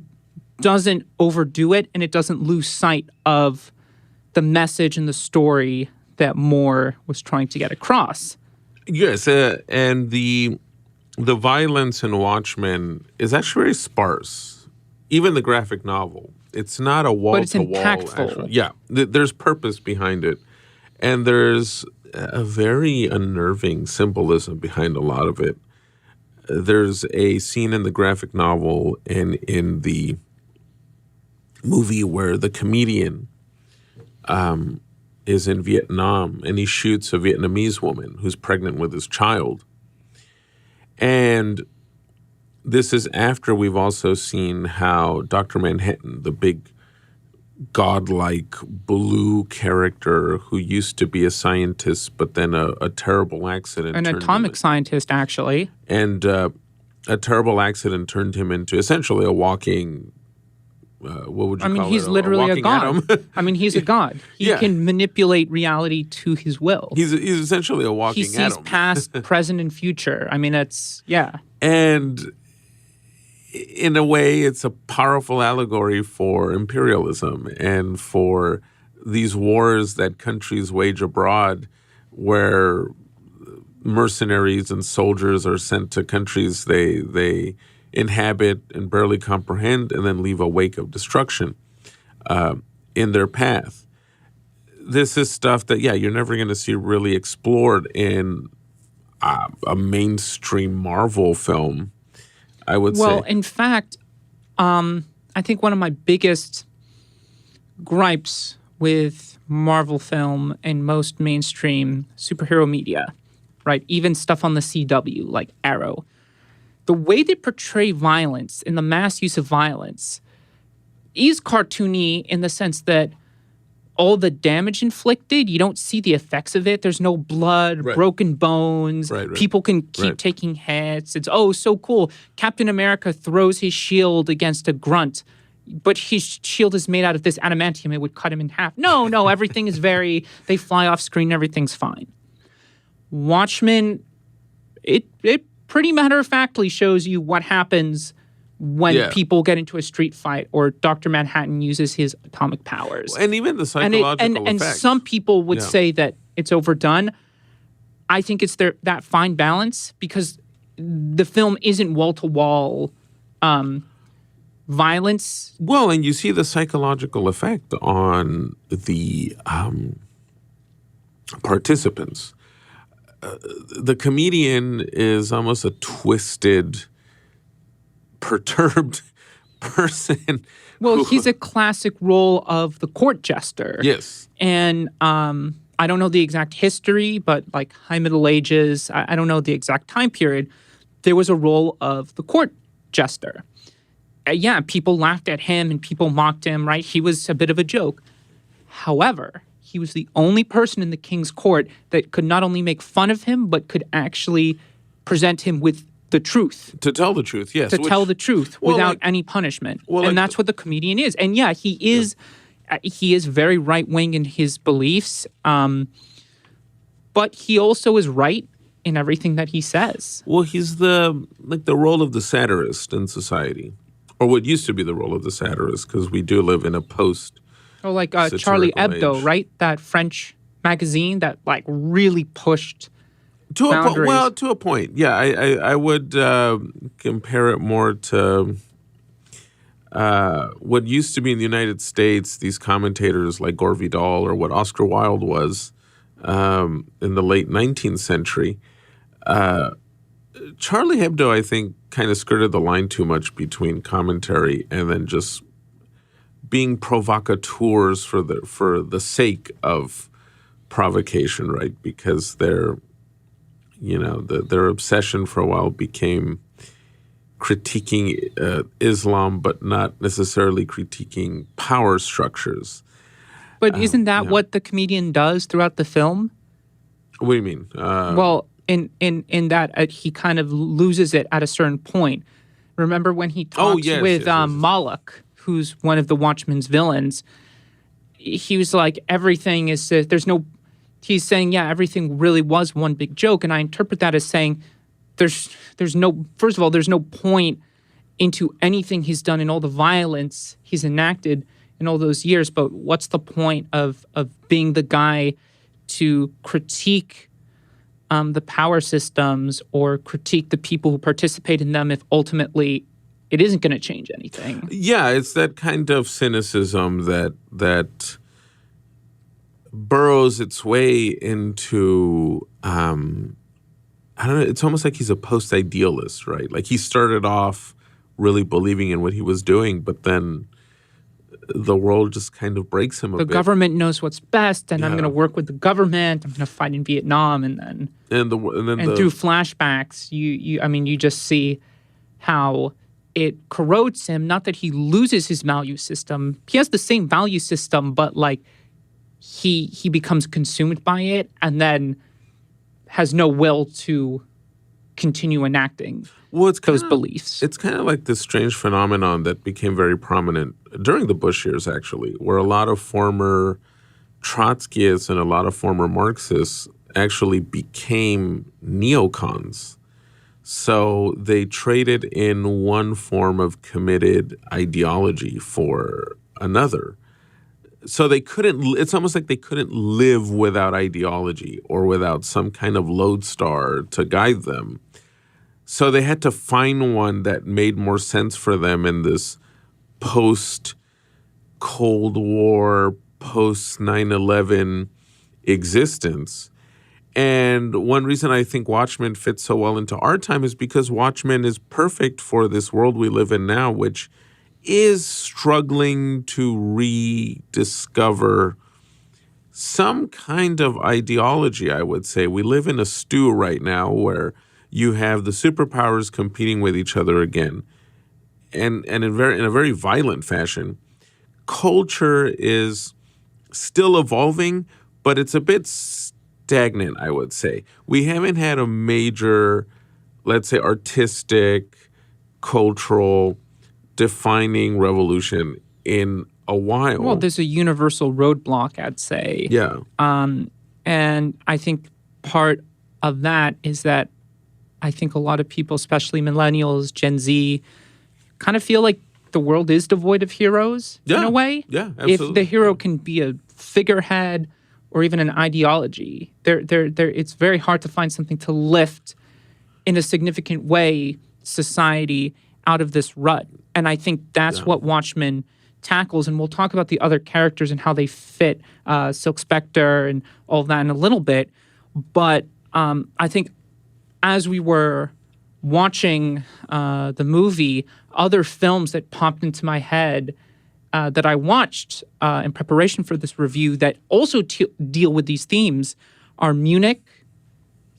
doesn't overdo it and it doesn't lose sight of the message and the story that Moore was trying to get across. Yes, and the violence in Watchmen is actually very sparse. Even the graphic novel It's not a wall-to-wall. But it's impactful. Yeah, there's purpose behind it. And there's a very unnerving symbolism behind a lot of it. There's a scene in the graphic novel and in the movie where the comedian is in Vietnam and he shoots a Vietnamese woman who's pregnant with his child. And this is after we've also seen how Dr. Manhattan, the big godlike blue character who used to be a scientist, but then a terrible accident. An atomic scientist, actually. And a terrible accident turned him into essentially a walking, what would you call it? He's literally a god. Atom. He's a god. He can manipulate reality to his will. He's essentially a walking atom. He sees past, present, and future. And in a way, it's a powerful allegory for imperialism and for these wars that countries wage abroad where mercenaries and soldiers are sent to countries they inhabit and barely comprehend and then leave a wake of destruction in their path. This is stuff that, you're never going to see really explored in a mainstream Marvel film, I would say. Well, in fact, I think one of my biggest gripes with Marvel film and most mainstream superhero media, right, even stuff on the CW like Arrow, the way they portray violence and the mass use of violence is cartoony in the sense that all the damage inflicted, you don't see the effects of it. There's no blood, broken bones. People can keep taking hits. It's, so cool. Captain America throws his shield against a grunt, but his shield is made out of this adamantium. It would cut him in half. No, everything is they fly off screen. Everything's fine. Watchmen, it pretty matter-of-factly shows you what happens when people get into a street fight or Dr. Manhattan uses his atomic powers. And even the psychological and effects. Some people would say that it's overdone. I think it's that fine balance because the film isn't wall-to-wall violence. Well, and you see the psychological effect on the participants. The comedian is almost a twisted, perturbed person. Well, he's a classic role of the court jester. Yes. And I don't know the exact history, but like High Middle Ages, I don't know the exact time period, there was a role of the court jester. People laughed at him and people mocked him, right? He was a bit of a joke. However, he was the only person in the king's court that could not only make fun of him, but could actually present him with the truth. To tell the truth, yes. Tell the truth without any punishment. And that's what the comedian is. And he is very right-wing in his beliefs, but he also is right in everything that he says. Well, he's the role of the satirist in society, or what used to be the role of the satirist, because we do live in a post. Oh, like Charlie Hebdo, age. right? That French magazine that really pushed to boundaries. To a point. Yeah, I would compare it more to what used to be in the United States, these commentators like Gore Vidal or what Oscar Wilde was in the late 19th century. Charlie Hebdo, I think, kind of skirted the line too much between commentary and then just being provocateurs for the sake of provocation, right? Because their obsession for a while became critiquing Islam, but not necessarily critiquing power structures. But isn't that what the comedian does throughout the film? What do you mean? Well, in that he kind of loses it at a certain point. Remember when he talks with Moloch, who's one of the Watchmen's villains? He was like, everything is he's saying, everything really was one big joke, and I interpret that as saying there's no point into anything he's done and all the violence he's enacted in all those years, but what's the point of being the guy to critique the power systems or critique the people who participate in them if ultimately it isn't going to change anything. Yeah, it's that kind of cynicism that burrows its way into, I don't know, it's almost like he's a post-idealist, right? Like he started off really believing in what he was doing, but then the world just kind of breaks him a bit. The government knows what's best, and I'm going to work with the government. I'm going to fight in Vietnam, and through flashbacks, you just see how it corrodes him. Not that he loses his value system; he has the same value system, but like he becomes consumed by it, and then has no will to continue enacting those beliefs. It's kind of like this strange phenomenon that became very prominent during the Bush years, actually, where a lot of former Trotskyists and a lot of former Marxists actually became neocons. So they traded in one form of committed ideology for another. So they couldn't, it's almost like they couldn't live without ideology or without some kind of lodestar to guide them. So they had to find one that made more sense for them in this post-Cold War, post-9/11 existence. And one reason I think Watchmen fits so well into our time is because Watchmen is perfect for this world we live in now, which is struggling to rediscover some kind of ideology, I would say. We live in a stew right now where you have the superpowers competing with each other again, and in a very violent fashion. Culture is still evolving, but it's a bit stagnant, I would say. We haven't had a major, let's say, artistic, cultural, defining revolution in a while. Well, there's a universal roadblock, I'd say. Yeah. And I think part of that is that I think a lot of people, especially millennials, Gen Z, kind of feel like the world is devoid of heroes in a way. Yeah, absolutely. If the hero can be a figurehead or even an ideology, it's very hard to find something to lift in a significant way society out of this rut. And I think that's what Watchmen tackles. And we'll talk about the other characters and how they fit, Silk Spectre and all that in a little bit. But I think as we were watching the movie, other films that popped into my head that I watched in preparation for this review that also deal with these themes are Munich,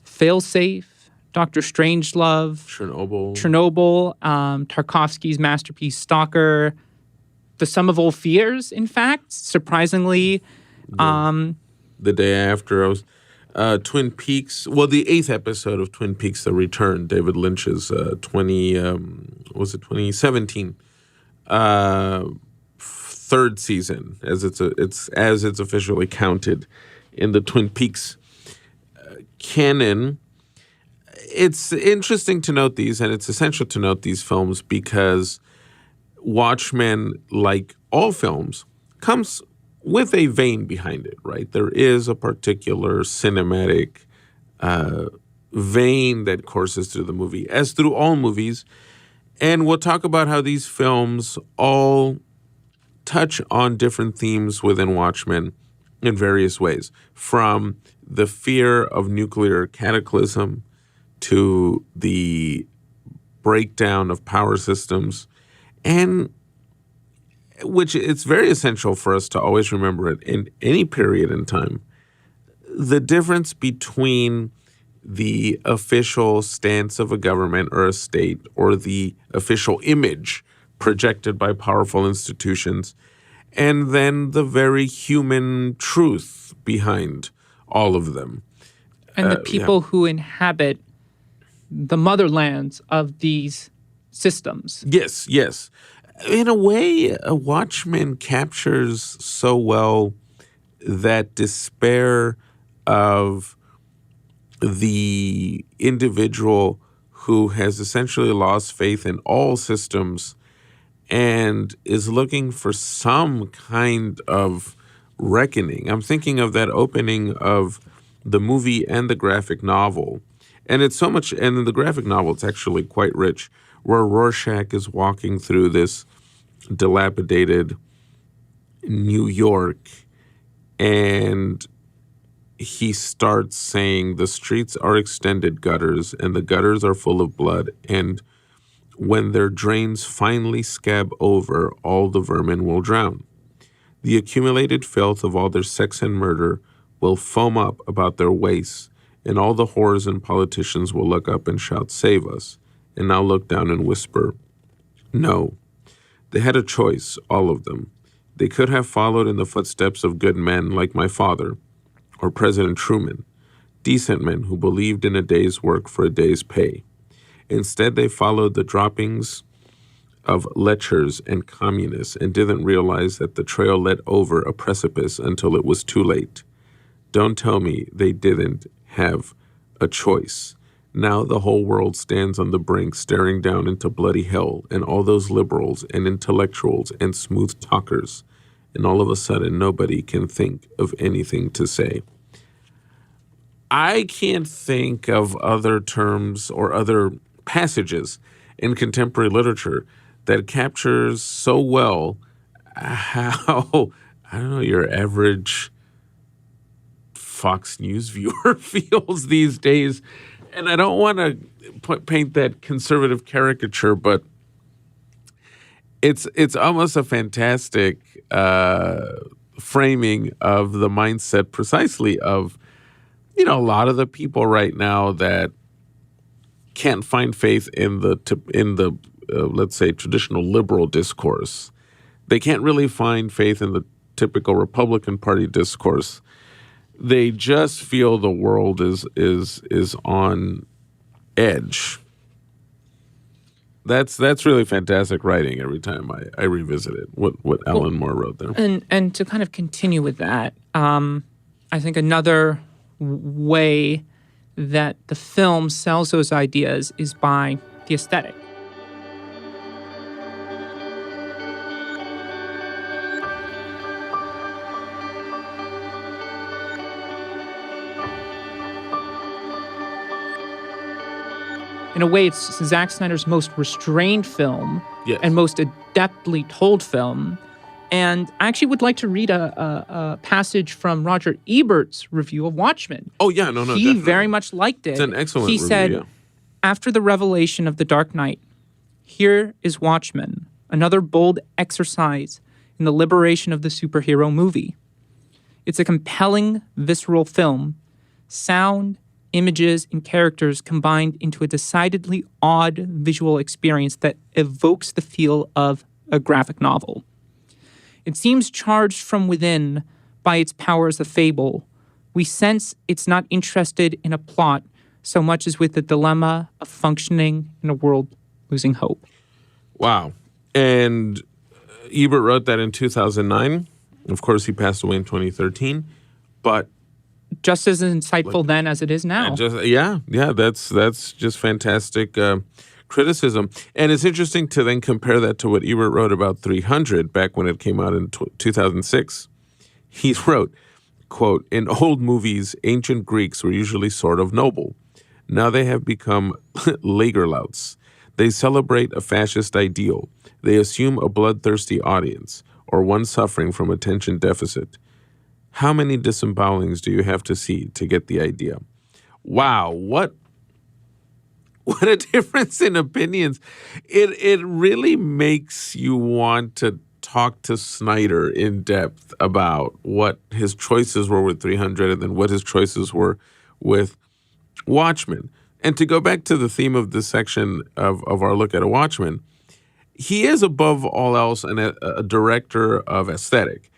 Failsafe, Dr. Strangelove, Chernobyl, Tarkovsky's masterpiece Stalker, The Sum of All Fears, in fact, surprisingly. The day after, I was... Twin Peaks, well, the 8th episode of Twin Peaks: The Return, David Lynch's 2017 third season, as it's officially counted in the Twin Peaks canon. It's interesting to note these, and it's essential to note these films because Watchmen, like all films, comes with a vein behind it, right? There is a particular cinematic vein that courses through the movie, as through all movies. And we'll talk about how these films all touch on different themes within Watchmen in various ways, from the fear of nuclear cataclysm to the breakdown of power systems, and which it's very essential for us to always remember it in any period in time. The difference between the official stance of a government or a state or the official image projected by powerful institutions, and then the very human truth behind all of them. And the people who inhabit the motherlands of these systems. Yes. In a way, Watchmen captures so well that despair of the individual who has essentially lost faith in all systems and is looking for some kind of reckoning. I'm thinking of that opening of the movie and the graphic novel. And it's so much, and in the graphic novel, it's actually quite rich, where Rorschach is walking through this dilapidated New York, and he starts saying the streets are extended gutters, and the gutters are full of blood, and when their drains finally scab over, all the vermin will drown. The accumulated filth of all their sex and murder will foam up about their waists, and all the whores and politicians will look up and shout, "Save us," and now look down and whisper, "No." They had a choice, all of them. They could have followed in the footsteps of good men like my father, or President Truman, decent men who believed in a day's work for a day's pay. Instead, they followed the droppings of lechers and communists and didn't realize that the trail led over a precipice until it was too late. Don't tell me they didn't have a choice. Now the whole world stands on the brink, staring down into bloody hell, and all those liberals and intellectuals and smooth talkers, and all of a sudden nobody can think of anything to say. I can't think of other terms or other passages in contemporary literature that captures so well how, I don't know, your average Fox News viewer feels these days. And I don't want to paint that conservative caricature, but it's almost a fantastic framing of the mindset precisely of, you know, a lot of the people right now that can't find faith in the let's say traditional liberal discourse. They can't really find faith in the typical Republican Party discourse. They just feel the world is on edge. That's really fantastic writing every time I revisit it, what Alan Moore wrote there. And to kind of continue with that, I think another way that the film sells those ideas is by the aesthetic. In a way, it's Zack Snyder's most restrained film and most adeptly told film. And I actually would like to read a passage from Roger Ebert's review of Watchmen. Oh, yeah, no, He definitely. very much liked it. It's an excellent review. He said, yeah. After the revelation of The Dark Knight, here is Watchmen, another bold exercise in the liberation of the superhero movie. It's a compelling, visceral film, sound, images, and characters combined into a decidedly odd visual experience that evokes the feel of a graphic novel. It seems charged from within by its power as a fable. We sense it's not interested in a plot so much as with the dilemma of functioning in a world losing hope. Wow. And Ebert wrote that in 2009. Of course, he passed away in 2013. But just as insightful then as it is now. That's just fantastic criticism. And it's interesting to then compare that to what Ebert wrote about 300 back when it came out in 2006. He wrote, quote, "In old movies, ancient Greeks were usually sort of noble. Now they have become lagerlouts. They celebrate a fascist ideal. They assume a bloodthirsty audience or one suffering from attention deficit. How many disembowelings do you have to see to get the idea?" Wow, what a difference in opinions. It really makes you want to talk to Snyder in depth about what his choices were with 300 and then what his choices were with Watchmen. And to go back to the theme of this section of our look at a Watchmen, he is above all else a director of aesthetic.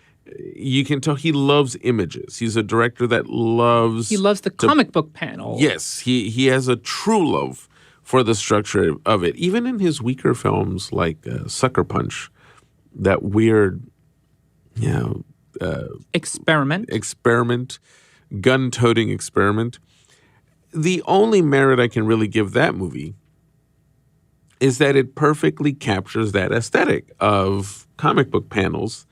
You can tell he loves images. He's a director that loves... He loves the comic book panel. Yes, he has a true love for the structure of it. Even in his weaker films like Sucker Punch, that weird, experiment, gun-toting experiment. The only merit I can really give that movie is that it perfectly captures that aesthetic of comic book panels.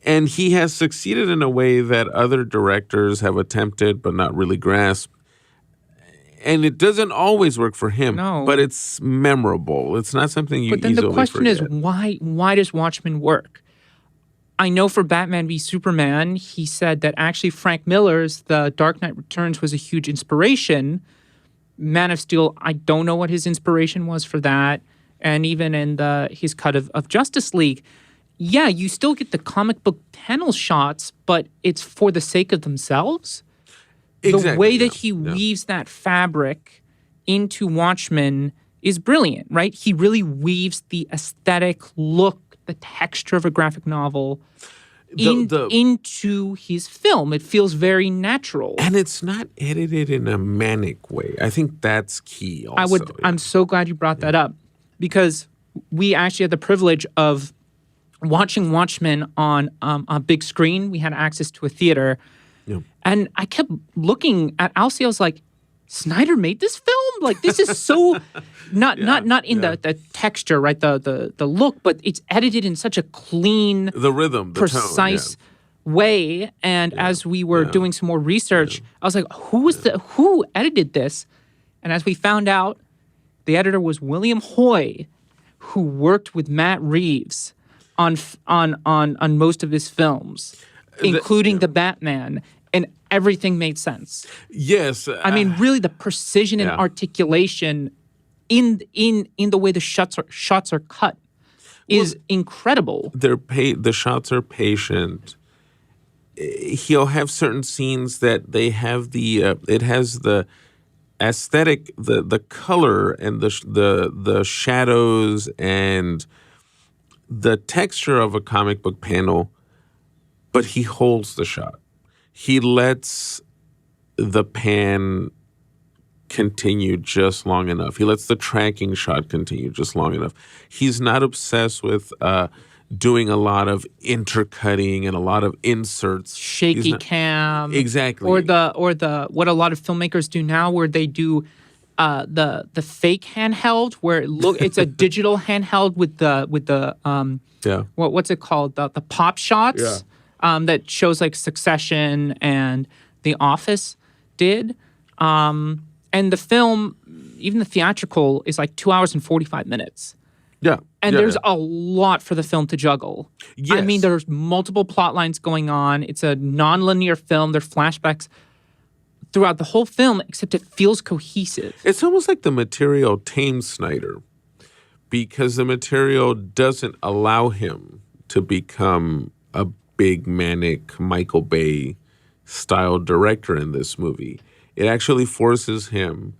And he has succeeded in a way that other directors have attempted but not really grasped. And it doesn't always work for him, No. but it's memorable. It's not something you But then easily the question forget. is, why does Watchmen work? I know for Batman v Superman, he said that actually Frank Miller's The Dark Knight Returns was a huge inspiration. Man of Steel, I don't know what his inspiration was for that. And even in his cut of Justice League, yeah, you still get the comic book panel shots, but it's for the sake of themselves. Exactly, The way that he weaves that fabric into Watchmen is brilliant, right? He really weaves the aesthetic look, the texture of a graphic novel into his film. It feels very natural. And it's not edited in a manic way. I think that's key also. I'm so glad you brought that up because we actually had the privilege of watching Watchmen on a big screen. We had access to a theater. Yeah. And I kept looking at Alci. I was like, Snyder made this film? Like, this is so not in the texture, right? The look, but it's edited in such a clean, the rhythm, the precise way. And as we were doing some more research, I was like, who edited this? And as we found out, the editor was William Hoy, who worked with Matt Reeves on most of his films, including the Batman. And everything made sense. Yes. I mean, really, the precision and articulation in the way the shots are cut is incredible. The shots are patient. He'll have certain scenes that they have it has the aesthetic, the color and the shadows and the texture of a comic book panel, but he holds the shot. He lets the pan continue just long enough. He lets the tracking shot continue just long enough. He's not obsessed with doing a lot of intercutting and a lot of inserts. Shaky cam. Exactly. Or the what a lot of filmmakers do now where they do the fake handheld where it's a digital handheld with the what's it called? The pop shots. Yeah. That shows like Succession and The Office did. And the film, even the theatrical, is like 2 hours and 45 minutes. Yeah. And there's a lot for the film to juggle. Yes. I mean, there's multiple plot lines going on. It's a non-linear film. There are flashbacks throughout the whole film, except it feels cohesive. It's almost like the material tames Snyder because the material doesn't allow him to become a big manic Michael Bay style director in this movie. It actually forces him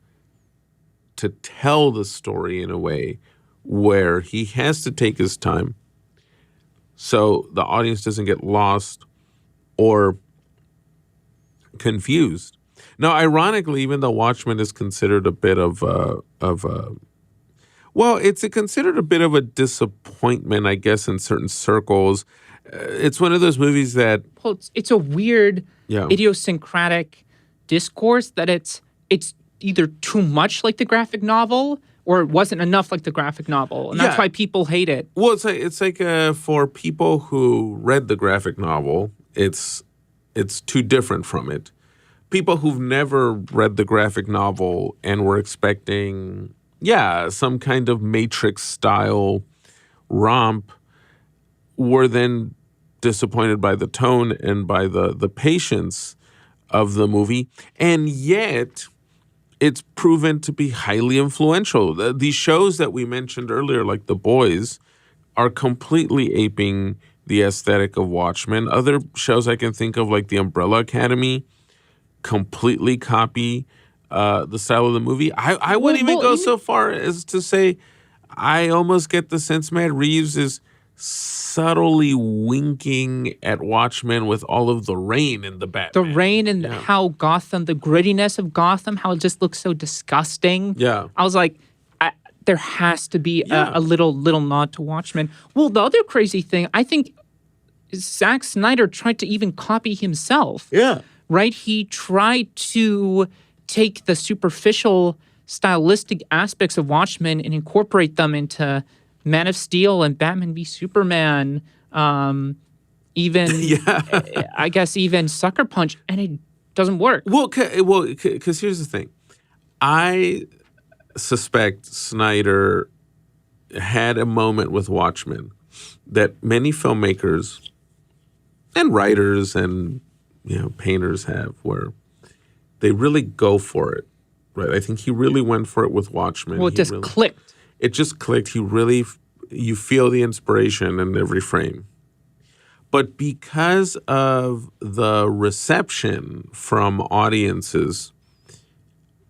to tell the story in a way where he has to take his time so the audience doesn't get lost or confused. Now, ironically, even though Watchmen is considered a bit it's considered a bit of a disappointment, I guess, in certain circles. It's one of those movies that... Well, it's a weird, idiosyncratic discourse that it's either too much like the graphic novel or it wasn't enough like the graphic novel. And that's why people hate it. Well, it's like for people who read the graphic novel, it's too different from it. People who've never read the graphic novel and were expecting, some kind of Matrix-style romp were then disappointed by the tone and by the patience of the movie. And yet, it's proven to be highly influential. These shows that we mentioned earlier, like The Boys, are completely aping the aesthetic of Watchmen. Other shows I can think of, like The Umbrella Academy, completely copy the style of the movie. I wouldn't even go so far as to say I almost get the sense Matt Reeves is subtly winking at Watchmen with all of the rain in the Batman. The rain and how Gotham, the grittiness of Gotham, how it just looks so disgusting. Yeah. I was like, there has to be a little nod to Watchmen. Well, the other crazy thing, I think Zack Snyder tried to even copy himself. Yeah. Right? He tried to take the superficial stylistic aspects of Watchmen and incorporate them into Man of Steel and Batman v Superman, I guess even Sucker Punch, and it doesn't work. Well, because here's the thing. I suspect Snyder had a moment with Watchmen that many filmmakers and writers and painters have, where they really go for it, right? I think he really went for it with Watchmen. Well, it just clicked. It just clicked. You feel the inspiration in every frame. But because of the reception from audiences,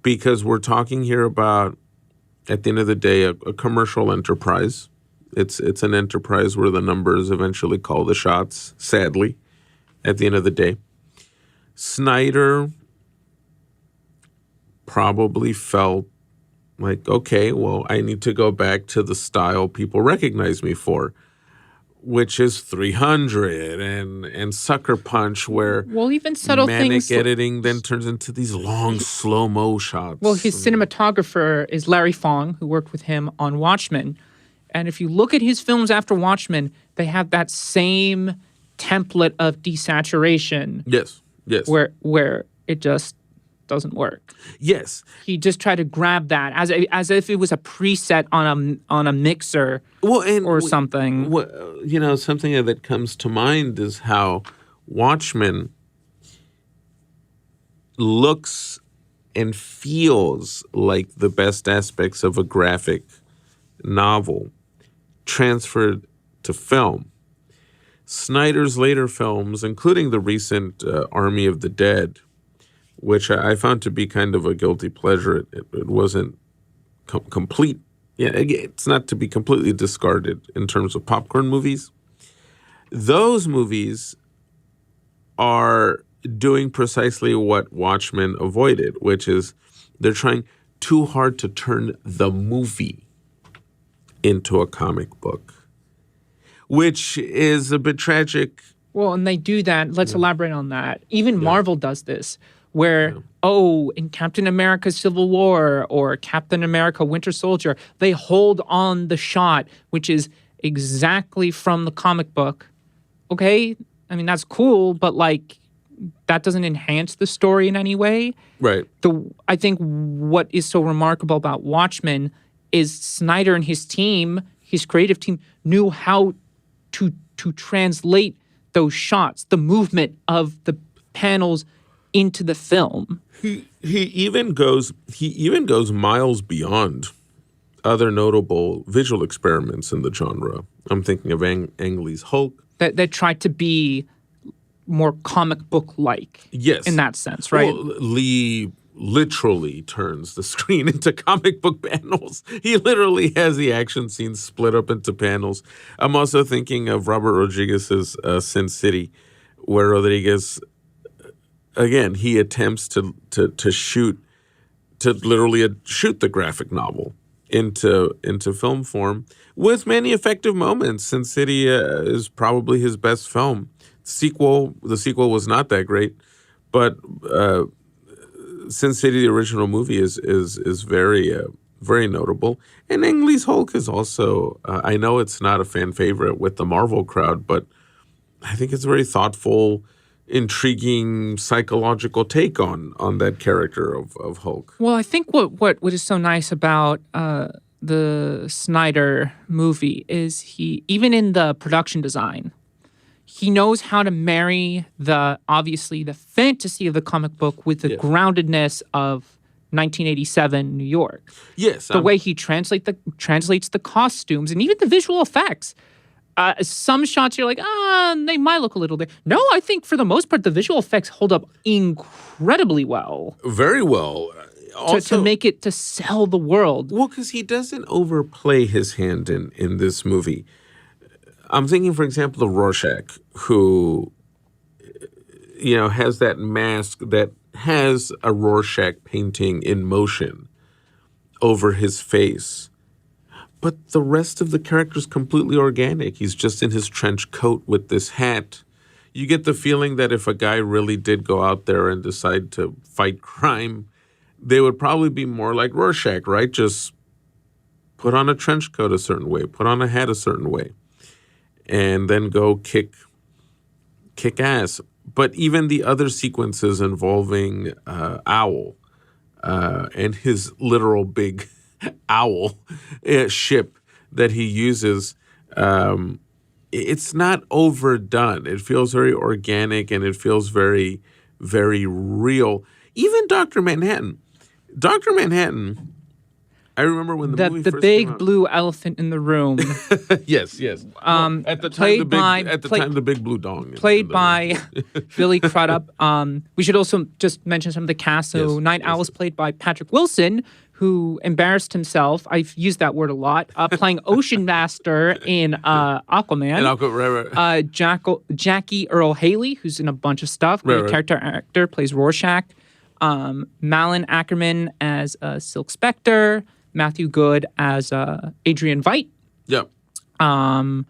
because we're talking here about, at the end of the day, a commercial enterprise. It's an enterprise where the numbers eventually call the shots, sadly, at the end of the day. Snyder probably felt like, okay, well, I need to go back to the style people recognize me for, which is 300 and Sucker Punch, where even subtle manic things editing then turns into these long slow-mo shots. Well, his cinematographer is Larry Fong, who worked with him on Watchmen. And if you look at his films after Watchmen, they have that same template of desaturation. Yes. Where it just doesn't work. Yes. He just tried to grab that as if it was a preset on a mixer or something. Something that comes to mind is how Watchmen looks and feels like the best aspects of a graphic novel transferred to film. Snyder's later films, including the recent Army of the Dead, which I found to be kind of a guilty pleasure. It wasn't complete. Yeah, it's not to be completely discarded in terms of popcorn movies. Those movies are doing precisely what Watchmen avoided, which is they're trying too hard to turn the movie into a comic book, which is a bit tragic. Well, and they do that. Let's elaborate on that. Even Marvel does this, where, in Captain America Civil War or Captain America Winter Soldier, they hold on the shot, which is exactly from the comic book. Okay? I mean, that's cool, but, that doesn't enhance the story in any way. Right. I think what is so remarkable about Watchmen is Snyder and his team, his creative team, knew how to translate those shots, the movement of the panels into the film. He even goes miles beyond other notable visual experiments in the genre. I'm thinking of Ang Lee's Hulk. That tried to be more comic book-like. Yes. In that sense, right? Well, Lee literally turns the screen into comic book panels. He literally has the action scenes split up into panels. I'm also thinking of Robert Rodriguez's Sin City, where Rodriguez, again, he attempts to literally shoot the graphic novel into film form with many effective moments. Sin City is probably his best film. The sequel was not that great, but Sin City, the original movie, is very very notable. And Ang Lee's Hulk is also, I know it's not a fan favorite with the Marvel crowd, but I think it's a very thoughtful, intriguing psychological take on that character of Hulk. Well, I think what is so nice about the Snyder movie is he, even in the production design, he knows how to marry obviously the fantasy of the comic book with the groundedness of 1987 New York. Yes. The way he translates the costumes and even the visual effects. Some shots you're like, they might look a little bit. No, I think for the most part, the visual effects hold up incredibly well. Very well. Also, to make it, to sell the world. Well, because he doesn't overplay his hand in this movie. I'm thinking, for example, of Rorschach, who, has that mask that has a Rorschach painting in motion over his face. But the rest of the character is completely organic. He's just in his trench coat with this hat. You get the feeling that if a guy really did go out there and decide to fight crime, they would probably be more like Rorschach, right? Just put on a trench coat a certain way, put on a hat a certain way, and then go kick ass. But even the other sequences involving Owl, and his literal big owl ship that he uses, it's not overdone. It feels very organic and it feels very, very real. Even Dr. Manhattan. Dr. Manhattan, I remember when the movie first came out. big blue elephant in the room. Yes. At the time, the big blue dong. Played by Billy Crudup. We should also just mention some of the cast. So Night Owl is played by Patrick Wilson, who embarrassed himself. I've used that word a lot. Playing Ocean Master in Aquaman. Jackie Earl Haley, who's in a bunch of stuff. Great character actor, plays Rorschach. Malin Ackerman as Silk Spectre. Matthew Good as Adrian Veidt. Yep. And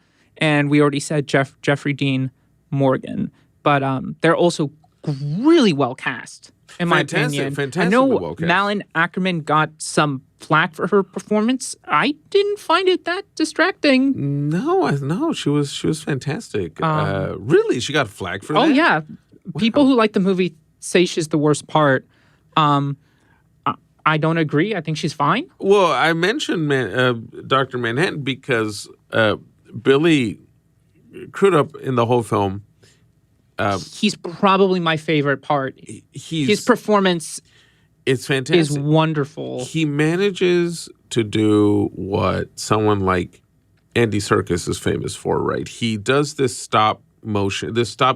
we already said Jeffrey Dean Morgan. But they're also really well cast, in my opinion. Fantastic. I know well cast. Malin Ackerman got some flack for her performance. I didn't find it that distracting. No, she was fantastic. Really, she got flack for that? Oh, yeah. People who like the movie say she's the worst part. I don't agree. I think she's fine. Well, I mentioned Dr. Manhattan because Billy Crudup in the whole film. He's probably my favorite part. His performance it's fantastic. Is wonderful. He manages to do what someone like Andy Serkis is famous for, right? He does this stop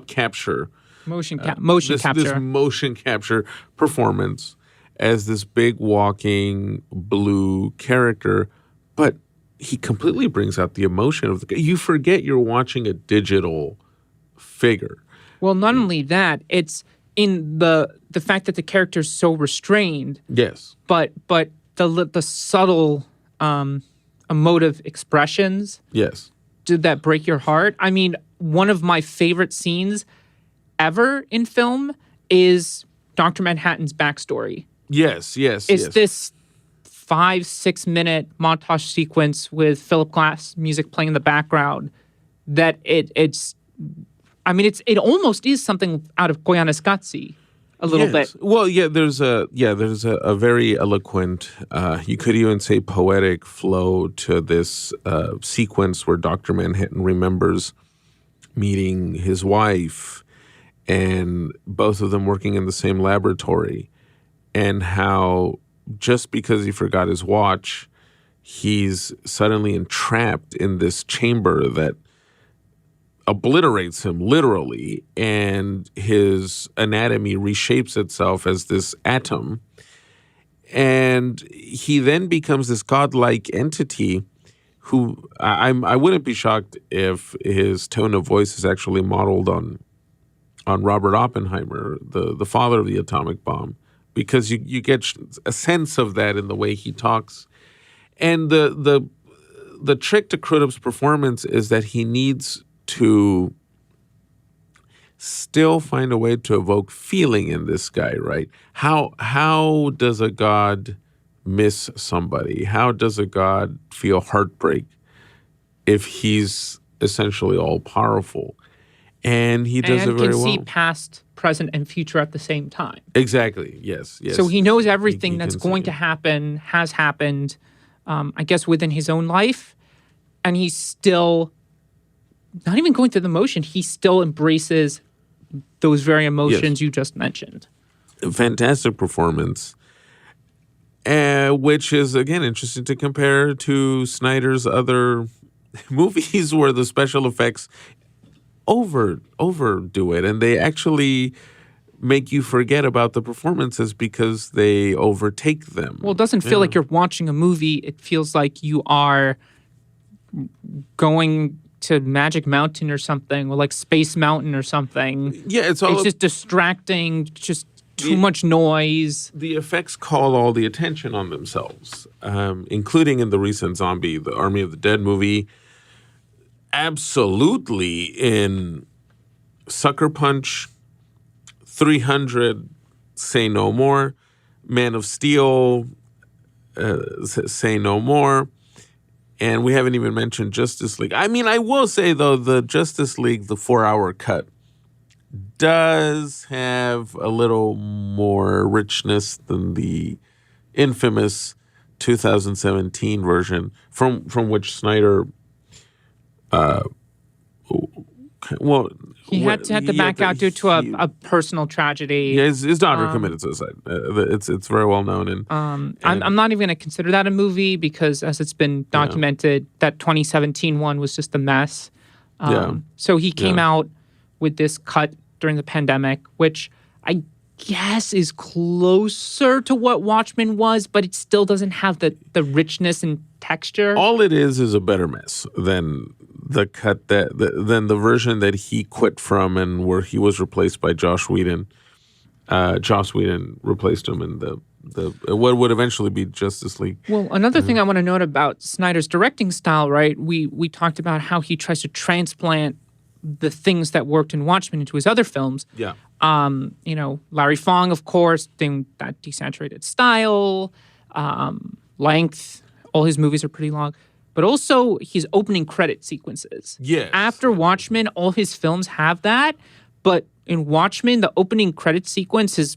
capture. Motion capture. This motion capture performance as this big walking blue character, but he completely brings out the emotion of the. You forget you're watching a digital figure. Well, not only that, it's in the fact that the character's so restrained. Yes, but the subtle emotive expressions. Yes, did that break your heart? I mean, one of my favorite scenes ever in film is Dr. Manhattan's backstory. Yes. It's this 5-6 minute montage sequence with Philip Glass music playing in the background that it almost is something out of Koyaanisqatsi a little bit. Well, there's a very eloquent, you could even say poetic flow to this sequence where Dr. Manhattan remembers meeting his wife and both of them working in the same laboratory, and how just because he forgot his watch, he's suddenly entrapped in this chamber that obliterates him literally, and his anatomy reshapes itself as this atom. And he then becomes this godlike entity who I wouldn't be shocked if his tone of voice is actually modeled on Robert Oppenheimer, the father of the atomic bomb, because you get a sense of that in the way he talks. And the trick to Crudup's performance is that he needs to still find a way to evoke feeling in this guy, right? How does a god miss somebody? How does a god feel heartbreak if he's essentially all-powerful? And he does it very well. And can see past, present, and future at the same time. Exactly, yes. So he knows everything that's going to happen, has happened, I guess, within his own life. And he's still not even going through the motion. He still embraces those very emotions you just mentioned. Fantastic performance. Which is, again, interesting to compare to Snyder's other movies where the special effects overdo it, and they actually make you forget about the performances because they overtake them. Well, it doesn't feel like you're watching a movie. It feels like you are going to Magic Mountain or something, or like Space Mountain or something. Yeah, it's just distracting, just too much noise. The effects call all the attention on themselves, including in the recent zombie, the Army of the Dead movie. Absolutely in Sucker Punch, 300, Say No More, Man of Steel, Say No More, and we haven't even mentioned Justice League. I mean, I will say, though, the Justice League, the 4-hour cut, does have a little more richness than the infamous 2017 version from which Snyder, he had to back out due to a personal tragedy. Yeah, his daughter committed suicide. It's very well known. And I'm not even going to consider that a movie because, as it's been documented, that 2017 one was just a mess. So he came out with this cut during the pandemic, which I guess is closer to what Watchmen was, but it still doesn't have the richness and texture. All it is a better mess than the cut than the version that he quit from and where he was replaced by Joss Whedon. Joss Whedon replaced him in the what would eventually be Justice League. Well, another thing I want to note about Snyder's directing style, right? We talked about how he tries to transplant the things that worked in Watchmen into his other films. Yeah. Larry Fong, of course, thing that desaturated style, length. All his movies are pretty long. But also his opening credit sequences. Yes. After Watchmen, all his films have that. But in Watchmen, the opening credit sequence is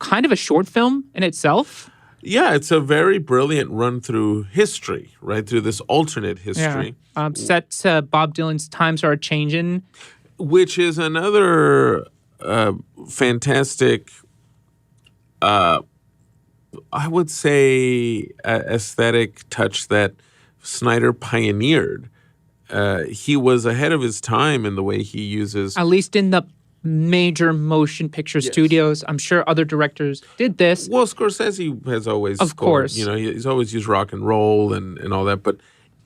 kind of a short film in itself. Yeah, it's a very brilliant run through history, right? Through this alternate history. Yeah. Set to Bob Dylan's Times Are A-Changin'. Which is another fantastic, I would say, aesthetic touch that Snyder pioneered. He was ahead of his time in the way he uses... At least in the major motion picture studios. I'm sure other directors did this. Well, Scorsese has always... Of course. He's always used rock and roll and all that. But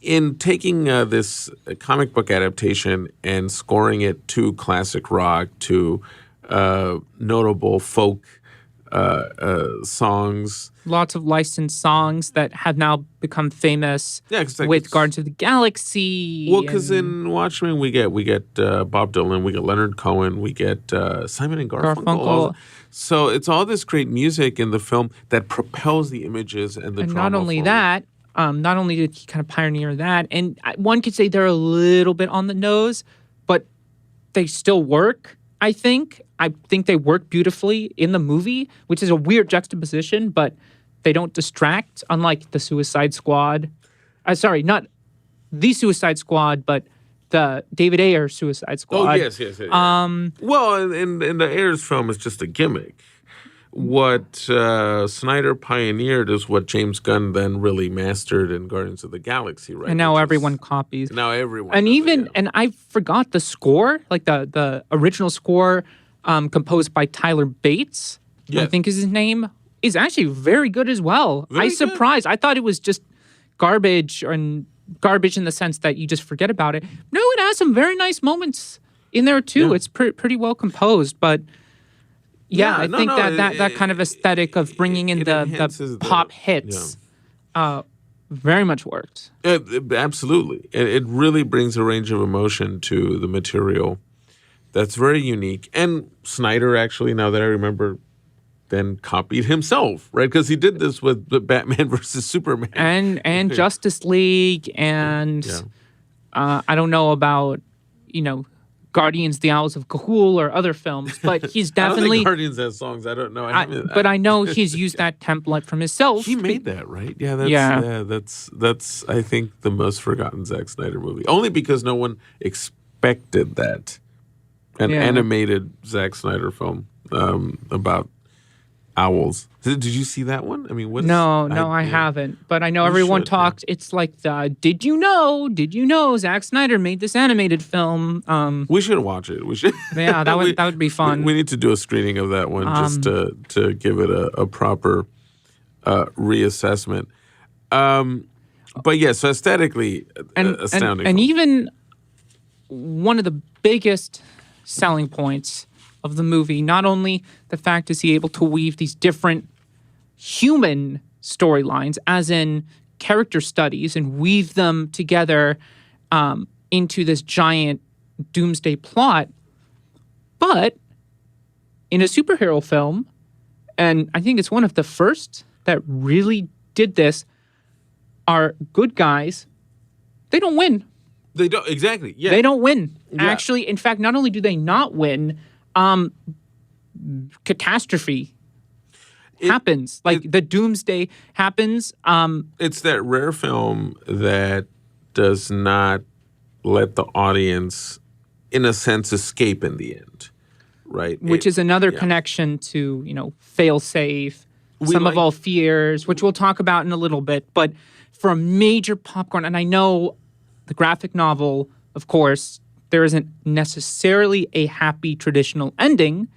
in taking this comic book adaptation and scoring it to classic rock, to notable folk songs. Lots of licensed songs that have now become famous with Guardians of the Galaxy. Well, because in Watchmen we get Bob Dylan, we get Leonard Cohen, we get Simon and Garfunkel. So it's all this great music in the film that propels the images and the drama. And not only that, not only did he kind of pioneer that, and one could say they're a little bit on the nose, but they still work, I think. I think they work beautifully in the movie, which is a weird juxtaposition, but they don't distract, unlike the Suicide Squad. Sorry, not the Suicide Squad, but the David Ayer Suicide Squad. Oh, yes. Well, in the Ayers film, it's just a gimmick. What Snyder pioneered is what James Gunn then really mastered in Guardians of the Galaxy, right? And now everyone copies. Now everyone. And and I forgot the score, like the original score composed by Tyler Bates, I think is his name, is actually very good as well. Very surprised. I thought it was just garbage in the sense that you just forget about it. No, it has some very nice moments in there too. It's pretty well composed, but... I think that kind of aesthetic of bringing in the pop hits very much worked. Absolutely. It really brings a range of emotion to the material that's very unique. And Snyder, actually, now that I remember, then copied himself, right? Because he did this with the Batman versus Superman. And Justice League and I don't know about, Guardians, the Owls of Ga'Hoole or other films, but he's definitely... I don't think Guardians has songs. I don't know. But I know he's used that template from himself. He made that, right? That's I think, the most forgotten Zack Snyder movie. Only because no one expected that. An animated Zack Snyder film about owls. Did you see that one? I mean, No, I haven't. But I know everyone talked. It's like did you know Zack Snyder made this animated film? We should watch it. We should. Yeah, that would be fun. We need to do a screening of that one just to give it a proper reassessment. But yes, so aesthetically astounding. And even one of the biggest selling points of the movie, not only the fact is he able to weave these different human storylines, as in character studies, and weave them together into this giant doomsday plot, but in a superhero film, and I think it's one of the first that really did this, are good guys, they don't win. They don't, exactly, yeah. They don't win. Yeah. Actually, in fact, not only do they not win, catastrophe happens. Like the doomsday happens. It's that rare film that does not let the audience, in a sense, escape in the end, right? Which is another connection to, fail safe, Sum of All Fears, which we'll talk about in a little bit. But for a major popcorn, and I know the graphic novel, of course, there isn't necessarily a happy traditional ending,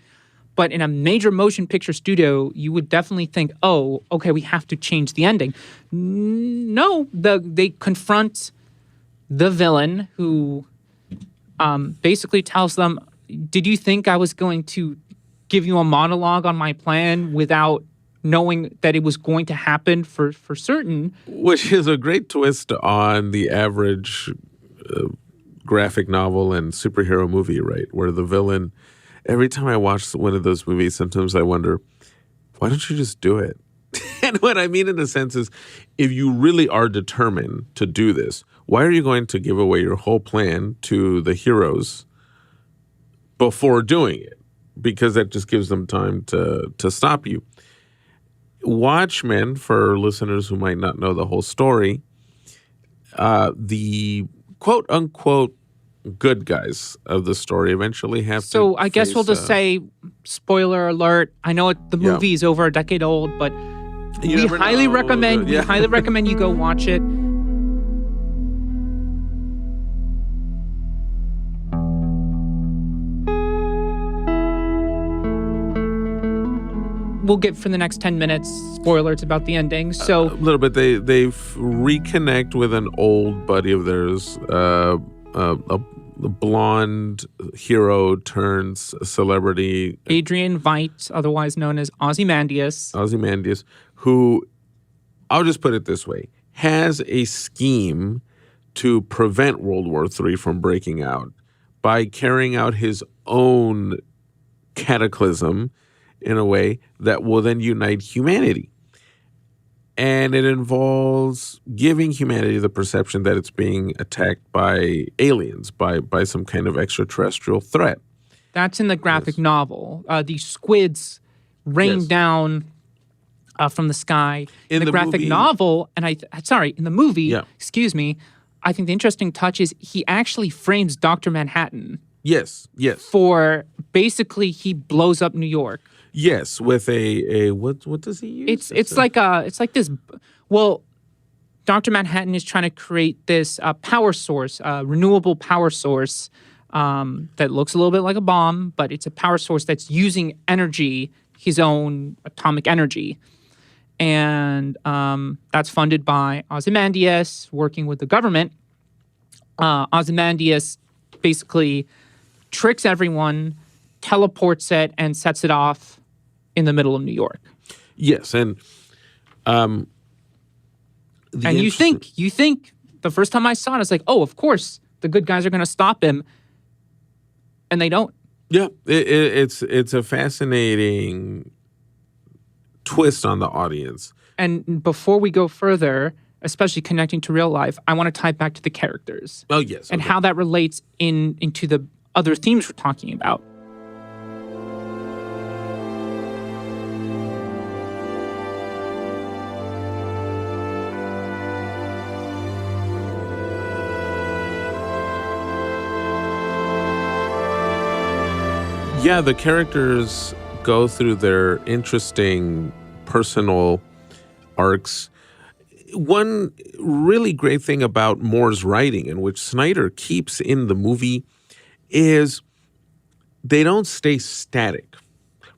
but in a major motion picture studio, you would definitely think, oh, okay, we have to change the ending. No, they confront the villain who basically tells them, did you think I was going to give you a monologue on my plan without knowing that it was going to happen for certain? Which is a great twist on the average graphic novel and superhero movie, right? Where the villain, every time I watch one of those movies, sometimes I wonder, why don't you just do it? And what I mean in a sense is, if you really are determined to do this, why are you going to give away your whole plan to the heroes before doing it? Because that just gives them time to stop you. Watchmen, for listeners who might not know the whole story, the quote-unquote good guys of the story eventually have to So I guess we'll just say, spoiler alert, I know the movie is over a decade old, but we highly recommend you go watch it. We'll get for the next 10 minutes spoilers about the ending. So a little bit. They reconnect with an old buddy of theirs, a blonde hero turns celebrity, Adrian Veidt, otherwise known as Ozymandias, who, I'll just put it this way, has a scheme to prevent World War III from breaking out by carrying out his own cataclysm in a way that will then unite humanity. And it involves giving humanity the perception that it's being attacked by aliens, by some kind of extraterrestrial threat. That's in the graphic novel. These squids rain down from the sky. In the graphic novel, and in the movie, excuse me, I think the interesting touch is he actually frames Dr. Manhattan. Yes. For basically he blows up New York. Yes, with a what does he use? It's like this. Well, Dr. Manhattan is trying to create this power source, renewable power source that looks a little bit like a bomb, but it's a power source that's using energy, his own atomic energy, and that's funded by Ozymandias, working with the government. Ozymandias basically tricks everyone, teleports it, and sets it off in the middle of New York. Yes, and you think the first time I saw it, I was like, oh, of course the good guys are going to stop him, and they don't. Yeah, it's a fascinating twist on the audience. And before we go further, especially connecting to real life, I want to tie back to the characters. Oh yes, and how that relates into the other themes we're talking about. Yeah, the characters go through their interesting personal arcs. One really great thing about Moore's writing, and which Snyder keeps in the movie, is they don't stay static,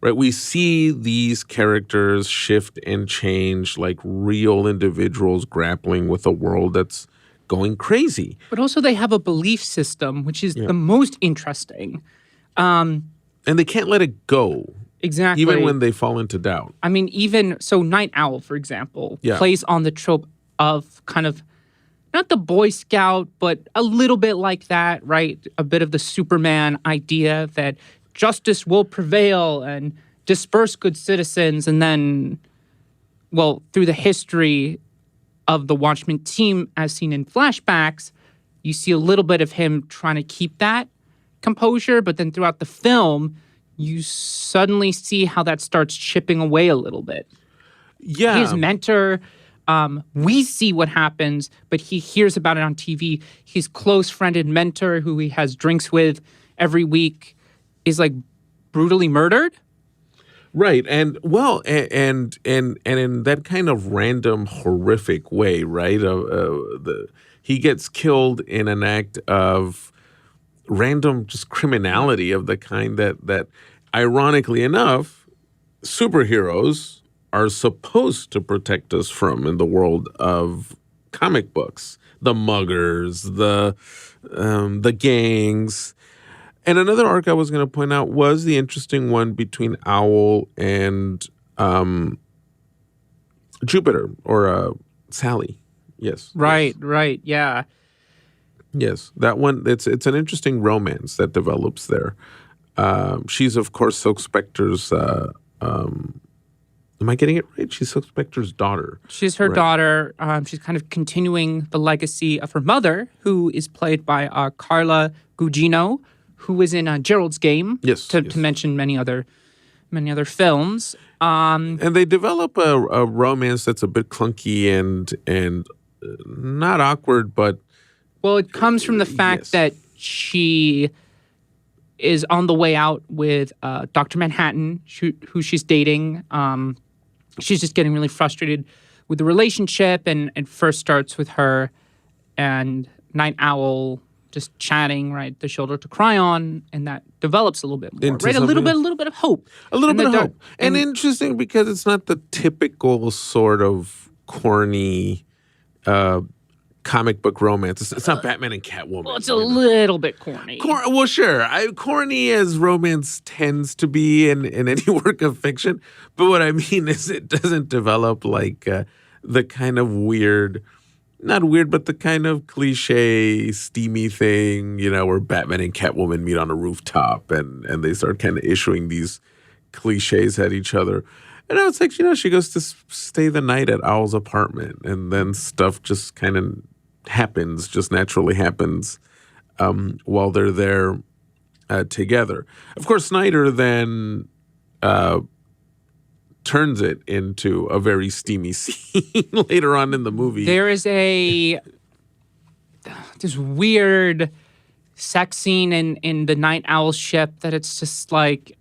right? We see these characters shift and change like real individuals grappling with a world that's going crazy. But also they have a belief system, which is the most interesting. And they can't let it go. Exactly. Even when they fall into doubt. I mean, Night Owl, for example, plays on the trope of kind of, not the Boy Scout, but a little bit like that, right? A bit of the Superman idea that justice will prevail and disperse good citizens. And then, well, through the history of the Watchmen team, as seen in flashbacks, you see a little bit of him trying to keep that composure, but then throughout the film, you suddenly see how that starts chipping away a little bit. Yeah. His mentor, we see what happens, but he hears about it on TV. His close friend and mentor, who he has drinks with every week, is like brutally murdered. Right, and in that kind of random, horrific way, right? He gets killed in an act of random, just criminality of the kind that, ironically enough, superheroes are supposed to protect us from in the world of comic books. The muggers, the gangs. And another arc I was going to point out was the interesting one between Owl and Jupiter or Sally. Yes. Right, yeah. Yes, that one. It's an interesting romance that develops there. She's of course Silk Spectre's. Am I getting it right? She's Silk Spectre's daughter. She's her daughter. She's kind of continuing the legacy of her mother, who is played by Carla Gugino, who was in Gerald's Game. Yes, to mention many other films. And they develop a romance that's a bit clunky and not awkward, but well, it comes from the fact that she is on the way out with Dr. Manhattan, who she's dating. She's just getting really frustrated with the relationship, and it first starts with her and Night Owl just chatting, right, the shoulder to cry on, and that develops a little bit more, right? A little bit of hope. A little bit of hope. And interesting because it's not the typical sort of corny comic book romance. It's not Batman and Catwoman. Well, it's a little bit corny. Well, sure. Corny as romance tends to be in any work of fiction. But what I mean is it doesn't develop like the kind of weird, not weird, but the kind of cliche, steamy thing, where Batman and Catwoman meet on a rooftop and they start kind of issuing these cliches at each other. And I was like, she goes to stay the night at Owl's apartment, and then stuff just kind of happens, just naturally happens while they're there together. Of course, Snyder then turns it into a very steamy scene later on in the movie. There is this weird sex scene in the Night Owl ship that it's just like,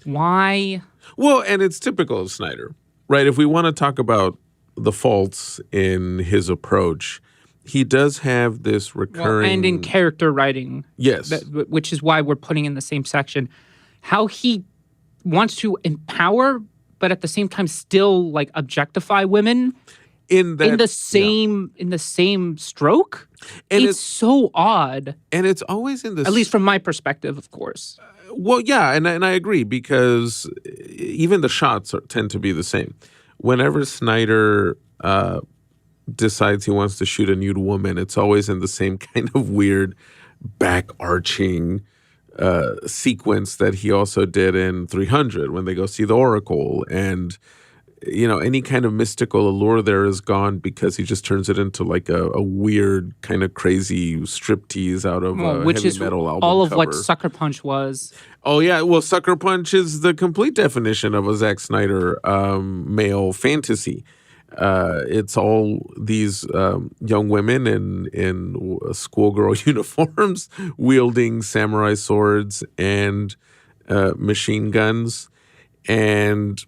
why? Well, and it's typical of Snyder, right? If we want to talk about the faults in his approach, he does have this recurring... and in character writing. Yes. Which is why we're putting in the same section. How he wants to empower, but at the same time still like objectify women in the same stroke. And it's so odd. And it's always in this... At least from my perspective, of course. Well, yeah, and I agree, because even the shots tend to be the same. Whenever Snyder decides he wants to shoot a nude woman, it's always in the same kind of weird back-arching sequence that he also did in 300 when they go see the Oracle. And, any kind of mystical allure there is gone because he just turns it into like a weird kind of crazy striptease out of a heavy metal album all of cover. what Sucker Punch was. Oh, yeah. Well, Sucker Punch is the complete definition of a Zack Snyder male fantasy. It's all these young women in schoolgirl uniforms wielding samurai swords and machine guns. And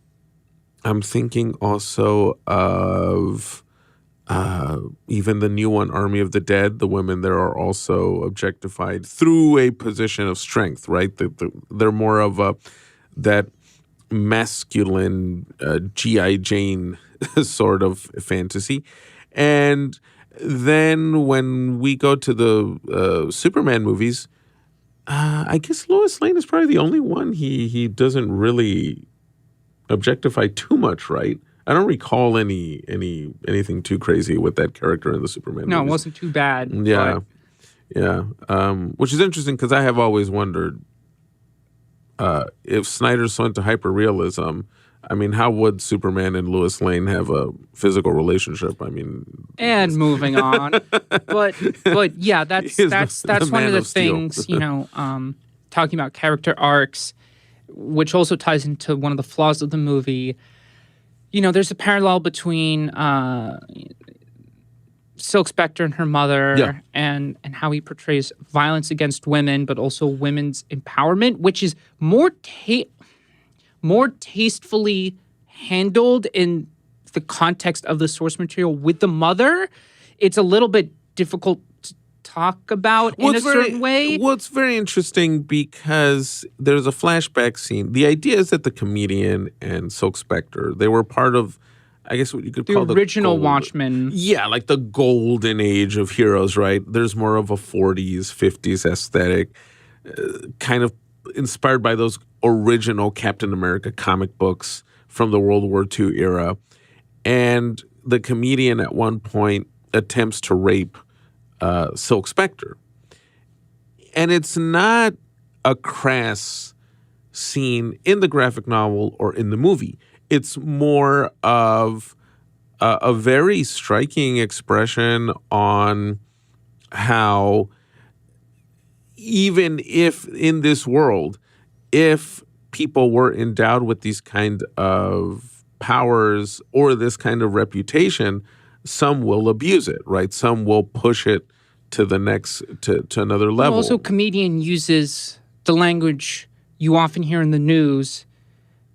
I'm thinking also of even the new one, Army of the Dead. The women there are also objectified through a position of strength, right? They're more of that masculine G.I. Jane sort of fantasy. And then when we go to the Superman movies, I guess Lois Lane is probably the only one he doesn't really objectify too much, right? I don't recall anything too crazy with that character in the Superman movies. No, it wasn't too bad. Yeah. Yeah. Which is interesting because I have always wondered if Snyder's so into hyperrealism, I mean, how would Superman and Lois Lane have a physical relationship? I mean, and moving on, but yeah, that's one of the things, talking about character arcs. which also ties into one of the flaws of the movie. You know, there's a parallel between Silk Spectre and her mother and how he portrays violence against women, but also women's empowerment, which is more tastefully handled in the context of the source material. With the mother, it's a little bit difficult to talk about in a certain way. Well, it's very interesting because there's a flashback scene. The idea is that the comedian and Silk Spectre, they were part of, I guess what you could call the original Watchmen. Yeah, like the golden age of heroes, right? There's more of a 40s, 50s aesthetic, kind of inspired by those original Captain America comic books from the World War II era. And the comedian at one point attempts to rape Silk Spectre. And it's not a crass scene in the graphic novel or in the movie. It's more of a very striking expression on how even if in this world, if people were endowed with these kind of powers or this kind of reputation, some will abuse it, right? Some will push it to the next, to another level. Also, comedian uses the language you often hear in the news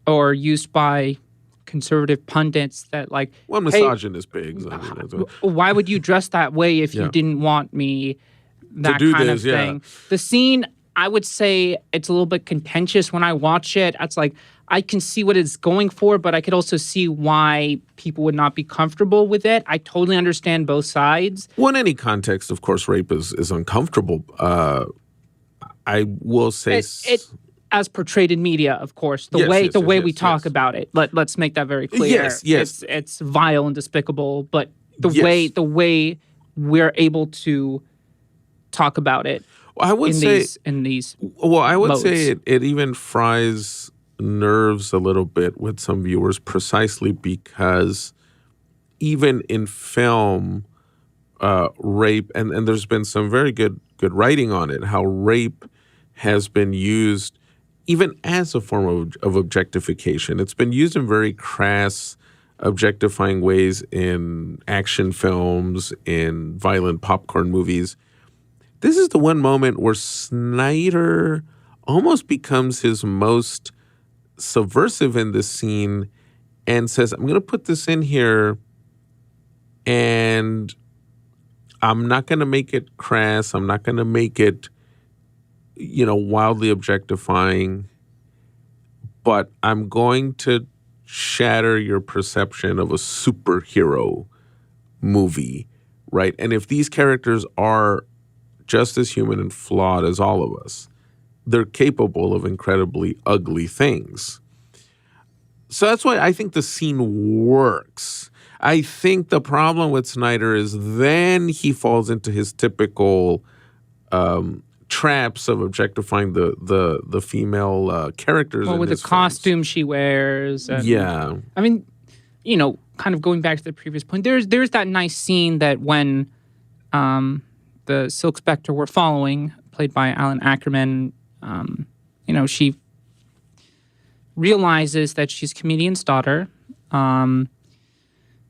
or used by conservative pundits that like, well, misogynist pigs. I mean, why would you dress that way if you didn't want me? That to do kind this, of thing. The scene, I would say it's a little bit contentious when I watch it. It's like, I can see what it's going for, but I could also see why people would not be comfortable with it. I totally understand both sides. Well, in any context, of course, rape is uncomfortable. I will say... It as portrayed in media, of course, the way we talk about it. Let's make that very clear. Yes. It's vile and despicable, but the way we're able to talk about it I would say it even fries nerves a little bit with some viewers precisely because even in film, rape, and there's been some very good writing on it, how rape has been used even as a form of objectification. It's been used in very crass, objectifying ways in action films, in violent popcorn movies. This is the one moment where Snyder almost becomes his most subversive in this scene and says, I'm going to put this in here and I'm not going to make it crass. I'm not going to make it, wildly objectifying, but I'm going to shatter your perception of a superhero movie, right? And if these characters are just as human and flawed as all of us, they're capable of incredibly ugly things. So that's why I think the scene works. I think the problem with Snyder is then he falls into his typical traps of objectifying the female characters. Well, with the costume she wears. And, I mean, kind of going back to the previous point, there's that nice scene that when the Silk Spectre we're following, played by Alan Ackerman, she realizes that she's comedian's daughter.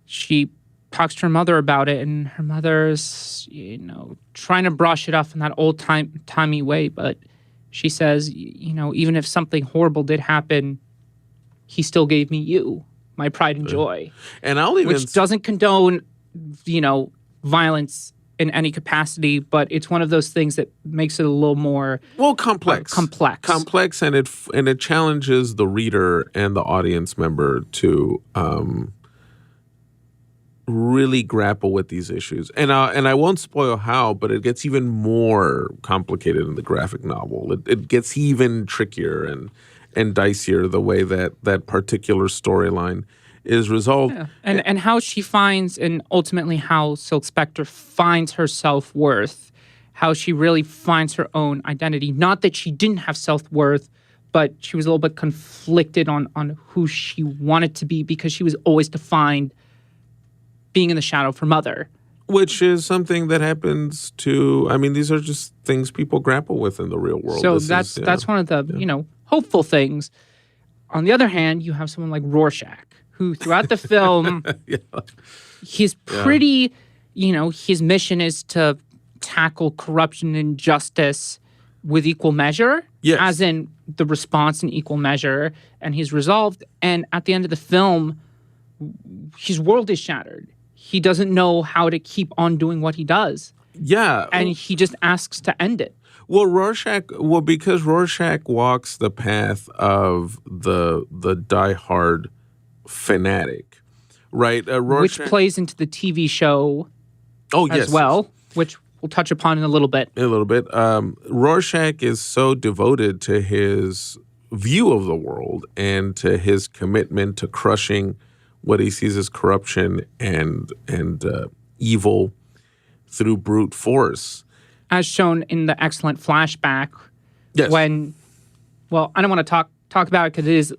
She talks to her mother about it, and her mother's, trying to brush it off in that old-timey way. But she says, even if something horrible did happen, he still gave me you, my pride and joy. And which doesn't condone, violence in any capacity, but it's one of those things that makes it a little more complex, and it challenges the reader and the audience member to really grapple with these issues. And I won't spoil how, but it gets even more complicated in the graphic novel. It gets even trickier and dicier the way that particular storyline is resolved. Yeah. And how she finds, and ultimately how Silk Spectre finds her self-worth, how she really finds her own identity. Not that she didn't have self-worth, but she was a little bit conflicted on who she wanted to be because she was always defined being in the shadow of her mother. Which is something that happens to, these are just things people grapple with in the real world. So that's one of the, hopeful things. On the other hand, you have someone like Rorschach, who throughout the film, he's pretty, his mission is to tackle corruption and injustice with equal measure, as in the response in equal measure, and he's resolved. And at the end of the film, his world is shattered. He doesn't know how to keep on doing what he does. Yeah. And he just asks to end it. Well, because Rorschach walks the path of the diehard fanatic, right? Which plays into the TV show as well, which we'll touch upon in a little bit. Rorschach is so devoted to his view of the world and to his commitment to crushing what he sees as corruption and evil through brute force. As shown in the excellent flashback, when, I don't want to talk about it because it is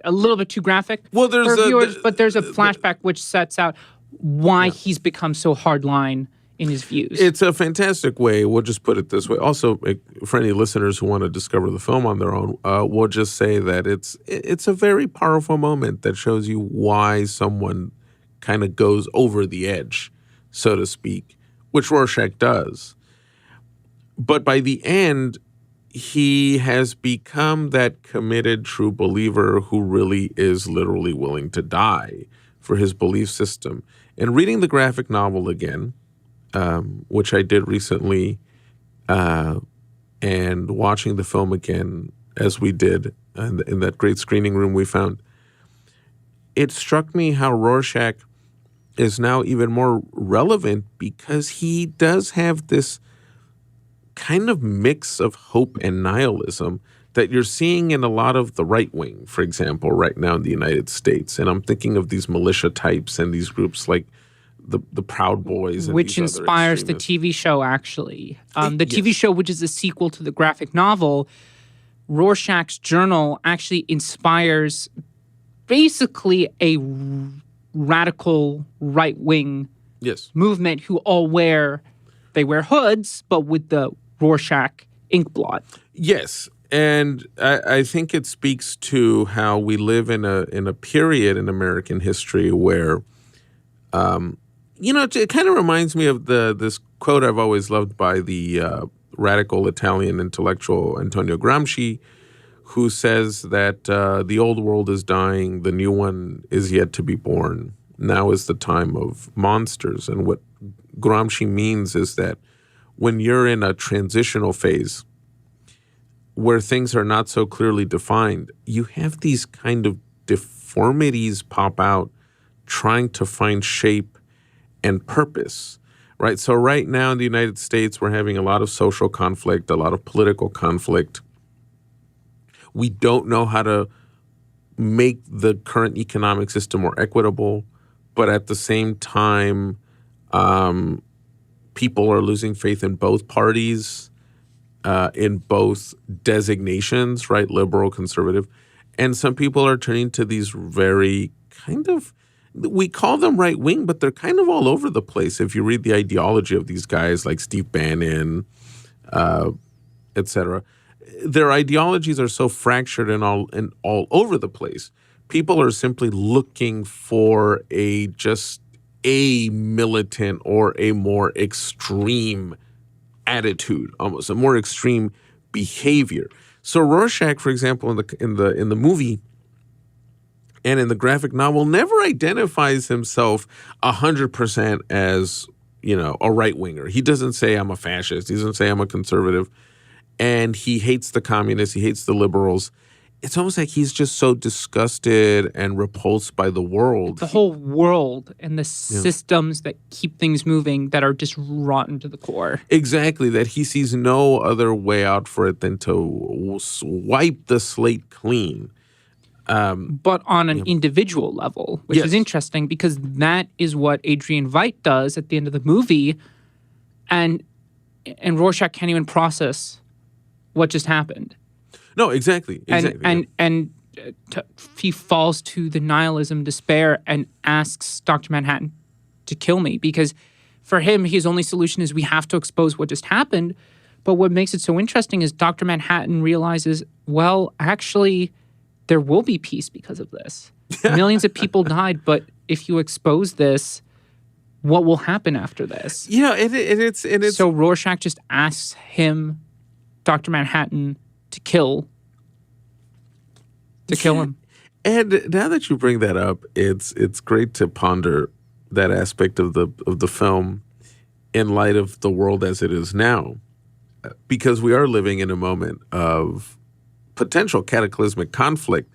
a little bit too graphic for viewers, but there's a flashback which sets out why he's become so hardline in his views. It's a fantastic way. We'll just put it this way. Also, for any listeners who want to discover the film on their own, we'll just say that it's a very powerful moment that shows you why someone kind of goes over the edge, so to speak, which Rorschach does. But by the end, he has become that committed true believer who really is literally willing to die for his belief system. And reading the graphic novel again, which I did recently, and watching the film again, as we did in that great screening room we found, it struck me how Rorschach is now even more relevant because he does have this kind of mix of hope and nihilism that you're seeing in a lot of the right wing, for example, right now in the United States. And I'm thinking of these militia types and these groups like the Proud Boys. And which inspires the TV show, actually. The TV show, which is a sequel to the graphic novel, Rorschach's journal actually inspires basically a radical right-wing movement who all wear hoods, but with the Rorschach ink blot. Yes, and I think it speaks to how we live in a period in American history where, it kind of reminds me of this quote I've always loved by the radical Italian intellectual Antonio Gramsci, who says that the old world is dying, the new one is yet to be born. Now is the time of monsters. And what Gramsci means is that when you're in a transitional phase where things are not so clearly defined, you have these kind of deformities pop out trying to find shape and purpose, right? So right now in the United States, we're having a lot of social conflict, a lot of political conflict. We don't know how to make the current economic system more equitable, but at the same time, people are losing faith in both parties, in both designations, right? Liberal, conservative. And some people are turning to these very kind of, we call them right wing, but they're kind of all over the place. If you read the ideology of these guys like Steve Bannon, et cetera, their ideologies are so fractured and all over the place. People are simply looking for just a militant or a more extreme attitude, almost a more extreme behavior. So Rorschach, for example, in the movie and in the graphic novel, never identifies himself 100% as a right winger. He doesn't say I'm a fascist. He doesn't say I'm a conservative. And he hates the communists. He hates the liberals. It's almost like he's just so disgusted and repulsed by the world. The whole world and the systems that keep things moving that are just rotten to the core. Exactly, that he sees no other way out for it than to wipe the slate clean. But on an individual level, which is interesting because that is what Adrian Veidt does at the end of the movie. And Rorschach can't even process what just happened. No, exactly. And he falls to the nihilism, despair, and asks Dr. Manhattan to kill me because for him, his only solution is we have to expose what just happened. But what makes it so interesting is Dr. Manhattan realizes, well, actually, there will be peace because of this. Millions of people died, but if you expose this, what will happen after this? Yeah, it's so Rorschach just asks him, Dr. Manhattan, to kill him. And now that you bring that up, it's great to ponder that aspect of the film in light of the world as it is now, because we are living in a moment of potential cataclysmic conflict,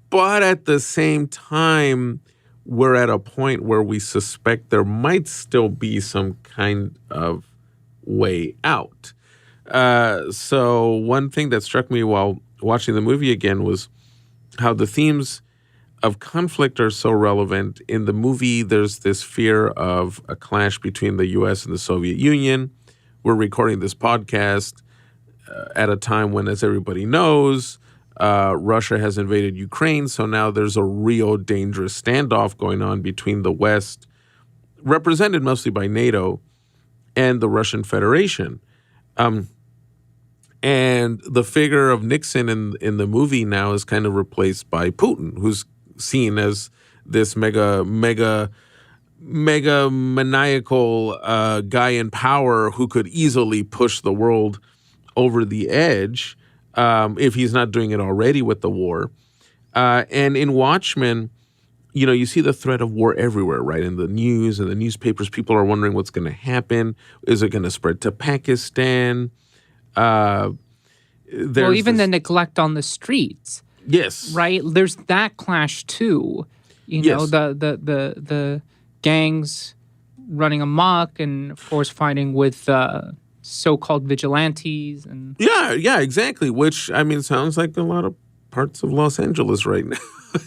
but at the same time, we're at a point where we suspect there might still be some kind of way out. So one thing that struck me while watching the movie again was how the themes of conflict are so relevant. In the movie, there's this fear of a clash between the U.S. and the Soviet Union. We're recording this podcast at a time when, as everybody knows, Russia has invaded Ukraine. So now there's a real dangerous standoff going on between the West, represented mostly by NATO, and the Russian Federation. And the figure of Nixon in the movie now is kind of replaced by Putin, who's seen as this mega maniacal guy in power who could easily push the world over the edge if he's not doing it already with the war. And in Watchmen, you see the threat of war everywhere, right? In the news and the newspapers, people are wondering what's going to happen. Is it going to spread to Pakistan? Even the neglect on the streets. Yes. Right? There's that clash too. Yes. The gangs running amok and, of course, fighting with so-called vigilantes. And Yeah, exactly. Which, sounds like a lot of parts of Los Angeles right now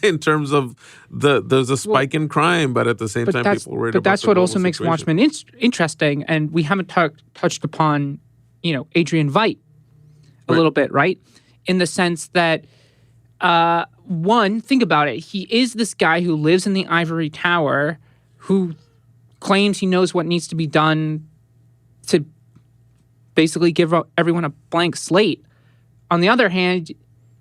in terms of there's a spike in crime, but at the same time, people are worried about But that's the what global also makes situation. Watchmen interesting. And we haven't touched upon, Adrian Veidt a little bit, right? In the sense that, one, think about it. He is this guy who lives in the ivory tower who claims he knows what needs to be done to basically give everyone a blank slate. On the other hand,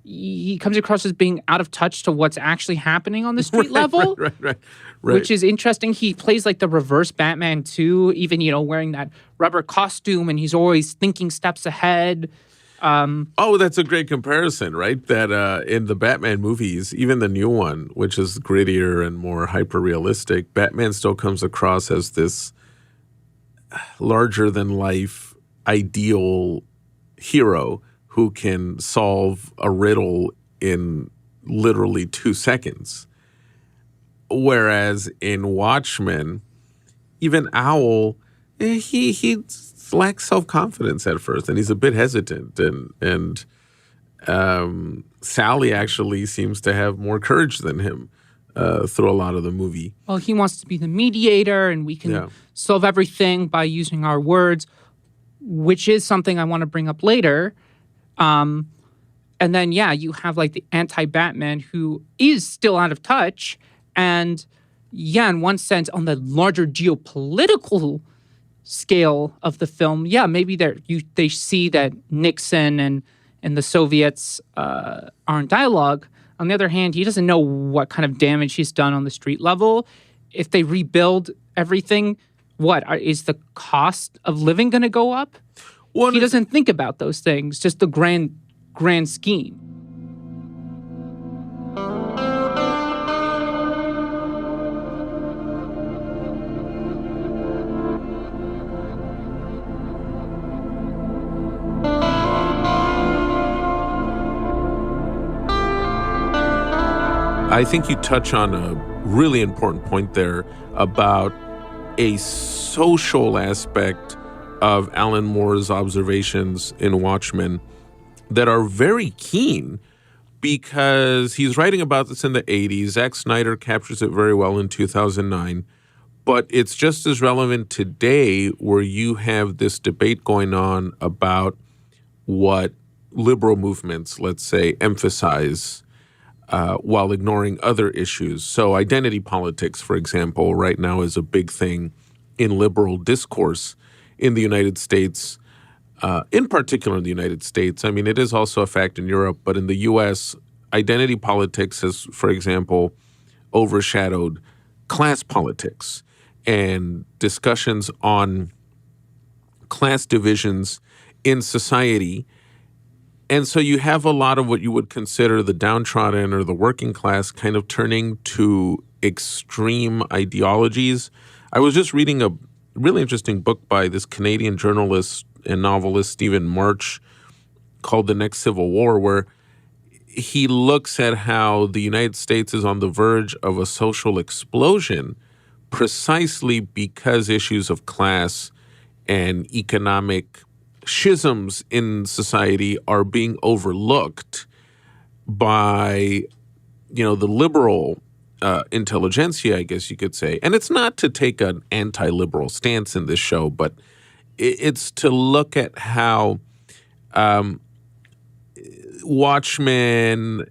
he comes across as being out of touch to what's actually happening on the street level. Right. Which is interesting. He plays like the reverse Batman too, even, wearing that rubber costume, and he's always thinking steps ahead. That's a great comparison, right? That in the Batman movies, even the new one, which is grittier and more hyper-realistic, Batman still comes across as this larger-than-life ideal hero who can solve a riddle in literally 2 seconds. Whereas in Watchmen, even Owl, he lacks self-confidence at first, and he's a bit hesitant. And Sally actually seems to have more courage than him through a lot of the movie. Well, he wants to be the mediator, and we can solve everything by using our words, which is something I want to bring up later. And then, you have like the anti-Batman who is still out of touch. And in one sense, on the larger geopolitical scale of the film, maybe they see that Nixon and the Soviets are in dialogue. On the other hand, he doesn't know what kind of damage he's done on the street level. If they rebuild everything, is the cost of living going to go up? Well, he doesn't think about those things, just the grand scheme. I think you touch on a really important point there about a social aspect of Alan Moore's observations in Watchmen that are very keen, because he's writing about this in the 80s. Zack Snyder captures it very well in 2009. But it's just as relevant today, where you have this debate going on about what liberal movements, let's say, emphasize while ignoring other issues. So identity politics, for example, right now is a big thing in liberal discourse in the United States. in particular in the United States. I mean, it is also a fact in Europe, but in the U.S., identity politics has, for example, overshadowed class politics and discussions on class divisions in society. And so you have a lot of what you would consider the downtrodden or the working class kind of turning to extreme ideologies. I was just reading a really interesting book by this Canadian journalist and novelist Stephen March called The Next Civil War, where he looks at how the United States is on the verge of a social explosion precisely because issues of class and economic schisms in society are being overlooked by, the liberal intelligentsia, I guess you could say. And it's not to take an anti-liberal stance in this show, but it's to look at how Watchmen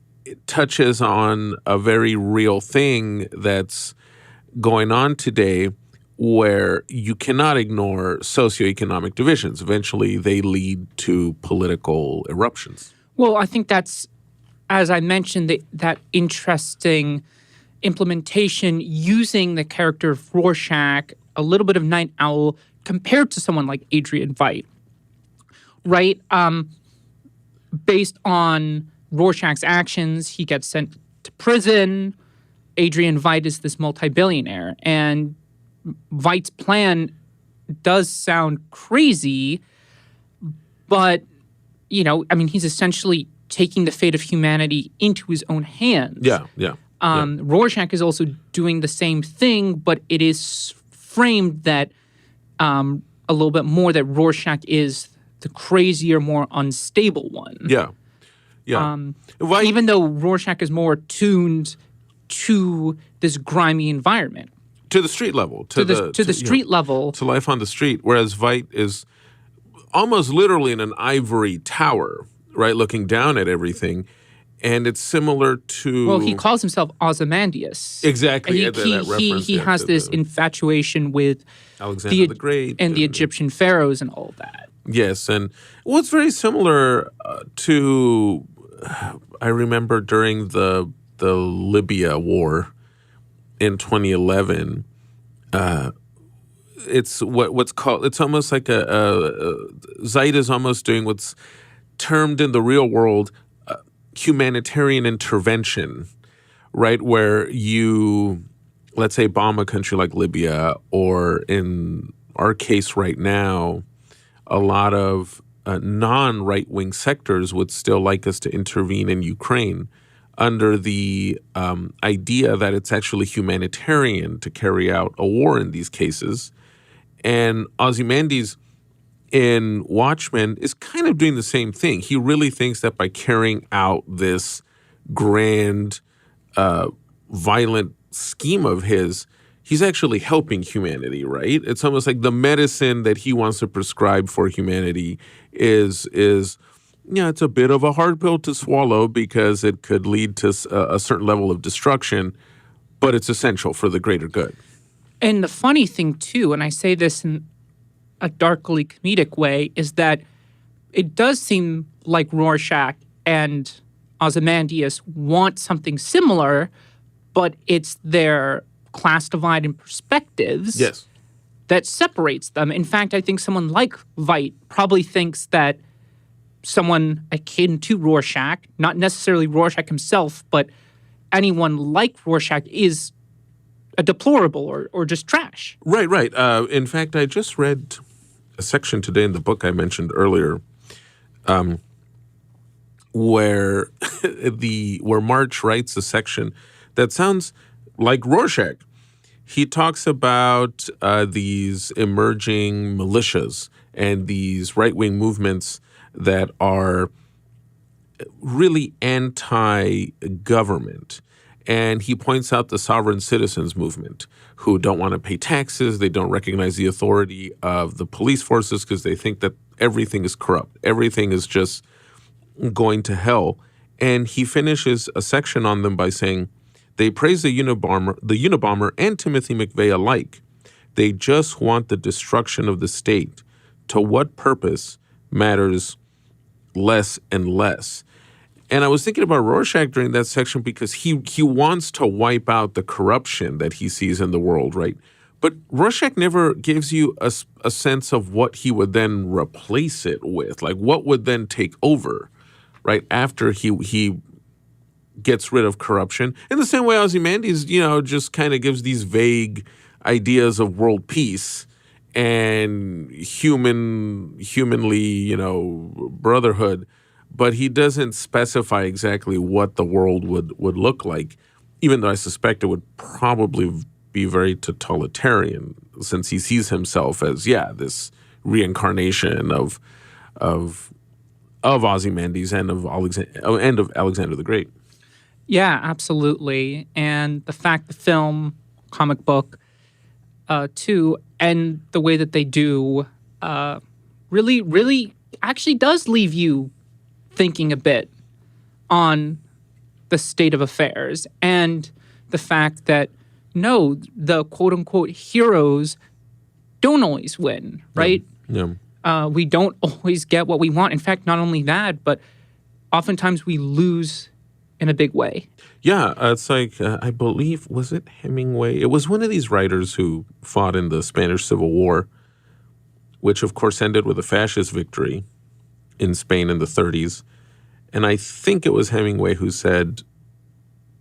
touches on a very real thing that's going on today, where you cannot ignore socioeconomic divisions. Eventually, they lead to political eruptions. Well, I think that's, as I mentioned, that interesting implementation using the character of Rorschach, a little bit of Night Owl, compared to someone like Adrian Veidt, right? Based on Rorschach's actions, he gets sent to prison. Adrian Veidt is this multi-billionaire, and Veidt's plan does sound crazy, but, he's essentially taking the fate of humanity into his own hands. Yeah. Rorschach is also doing the same thing, but it is framed that a little bit more that Rorschach is the crazier, more unstable one. Yeah. Even though Rorschach is more attuned to this grimy environment. To the street level. To the street level. To life on the street, whereas Veidt is almost literally in an ivory tower, right, looking down at everything. And it's similar to... Well, he calls himself Ozymandias. Exactly. He has this infatuation with Alexander the Great. And the Egyptian pharaohs and all of that. Yes, and what's very similar to... I remember during the Libya war in 2011, it's what's called, it's almost like Veidt is almost doing what's termed in the real world humanitarian intervention, right? Where you, let's say, bomb a country like Libya, or in our case right now, a lot of non-right-wing sectors would still like us to intervene in Ukraine under the idea that it's actually humanitarian to carry out a war in these cases. And Ozymandias in Watchmen is kind of doing the same thing. He really thinks that by carrying out this grand, violent scheme of his, he's actually helping humanity, right? It's almost like the medicine that he wants to prescribe for humanity is it's a bit of a hard pill to swallow because it could lead to a certain level of destruction, but it's essential for the greater good. And the funny thing, too, and I say this in a darkly comedic way, is that it does seem like Rorschach and Ozymandias want something similar, but it's their class divide in perspectives that separates them. In fact, I think someone like Veidt probably thinks that someone akin to Rorschach, not necessarily Rorschach himself, but anyone like Rorschach is a deplorable or just trash. Right. In fact, I just read a section today in the book I mentioned earlier, where March writes a section that sounds like Rorschach. He talks about these emerging militias and these right-wing movements that are really anti-government. And he points out the sovereign citizens movement, who don't want to pay taxes. They don't recognize the authority of the police forces because they think that everything is corrupt. Everything is just going to hell. And he finishes a section on them by saying, they praise the Unabomber and Timothy McVeigh alike. They just want the destruction of the state. To what purpose? matters less and less. And I was thinking about Rorschach during that section because he wants to wipe out the corruption that he sees in the world, right? But Rorschach never gives you a sense of what he would then replace it with. Like, what would then take over, right, after he gets rid of corruption? In the same way Ozymandias, just kind of gives these vague ideas of world peace and humanly, brotherhood. But he doesn't specify exactly what the world would look like, even though I suspect it would probably be very totalitarian, since he sees himself as this reincarnation of Ozymandias and of Alexander the Great. Yeah, absolutely. And the fact the film, comic book, too, and the way that they do really actually does leave you thinking a bit on the state of affairs and the fact that no, the quote-unquote heroes don't always win, right? Yeah. We don't always get what we want. In fact, not only that, but oftentimes we lose in a big way. Yeah, it's like, I believe, was it Hemingway? It was one of these writers who fought in the Spanish Civil War, which of course ended with a fascist victory in Spain in the 30s. And I think it was Hemingway who said,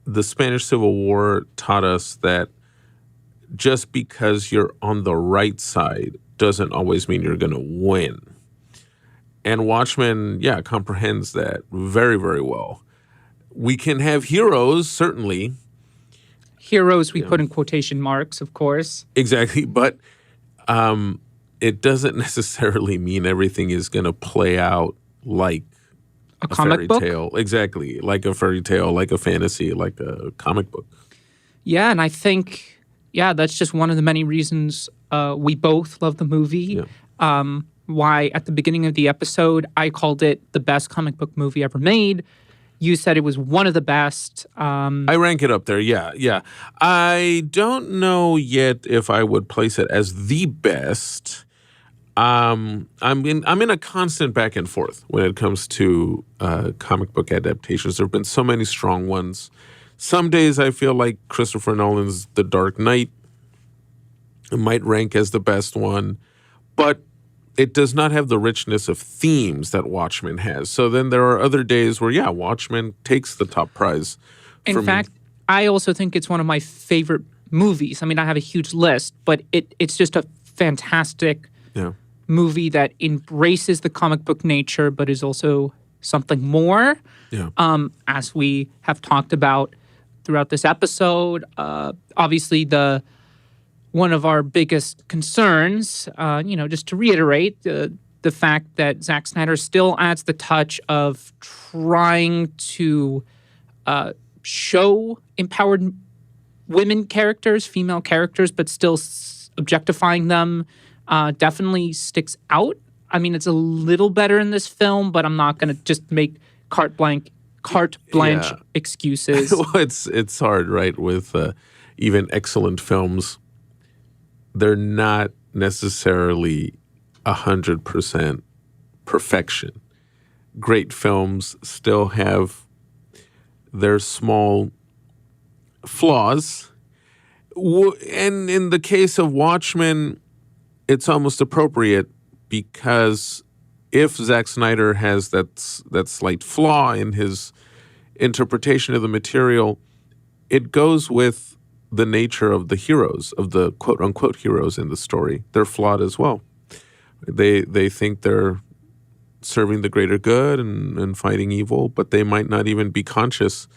the Spanish Civil War taught us that just because you're on the right side doesn't always mean you're going to win. And Watchmen, comprehends that very, very well. We can have heroes, certainly. Heroes we put in quotation marks, of course. Exactly, but it doesn't necessarily mean everything is going to play out like a comic fairy book? Tale. Exactly, like a fairy tale, like a fantasy, like a comic book. Yeah, and I think, that's just one of the many reasons we both love the movie. Yeah. Why at the beginning of the episode, I called it the best comic book movie ever made. You said it was one of the best. I rank it up there, yeah. I don't know yet if I would place it as the best. I'm in a constant back and forth when it comes to comic book adaptations. There have been so many strong ones. Some days I feel like Christopher Nolan's The Dark Knight might rank as the best one, but it does not have the richness of themes that Watchmen has. So then there are other days where, Watchmen takes the top prize. In fact, I also think it's one of my favorite movies. I mean, I have a huge list, but it's just a fantastic movie that embraces the comic book nature, but is also something more. Yeah. As we have talked about throughout this episode, obviously one of our biggest concerns, just to reiterate, the fact that Zack Snyder still adds the touch of trying to show empowered women characters, female characters, but still objectifying them, definitely sticks out. I mean, it's a little better in this film, but I'm not going to just make carte blanche excuses. Well, it's hard, right? With even excellent films, they're not necessarily 100% perfection. Great films still have their small flaws. And in the case of Watchmen, it's almost appropriate because if Zack Snyder has that slight flaw in his interpretation of the material, it goes with the nature of the heroes, of the quote-unquote heroes in the story. They're flawed as well. They think they're serving the greater good and fighting evil, but they might not even be conscious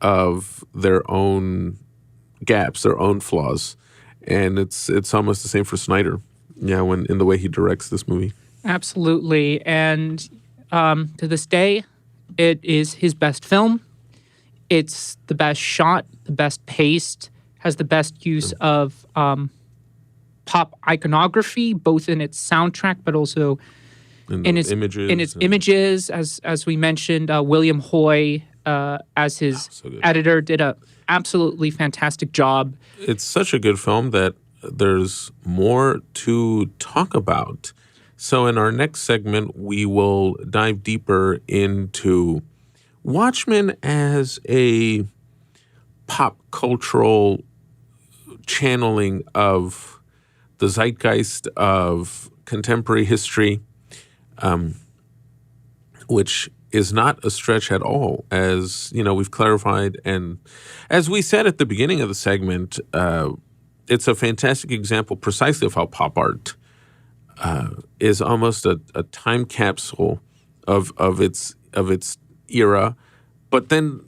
of their own gaps, their own flaws. And it's almost the same for Snyder, when in the way he directs this movie. Absolutely. And to this day, it is his best film. It's the best shot, the best paced, has the best use of pop iconography, both in its soundtrack, but also in its images. As we mentioned, William Hoy, as his editor, did a absolutely fantastic job. It's such a good film that there's more to talk about. So in our next segment, we will dive deeper into Watchmen as a pop cultural channeling of the zeitgeist of contemporary history, which is not a stretch at all, as we've clarified. And as we said at the beginning of the segment, it's a fantastic example precisely of how pop art is almost a time capsule of its era, but then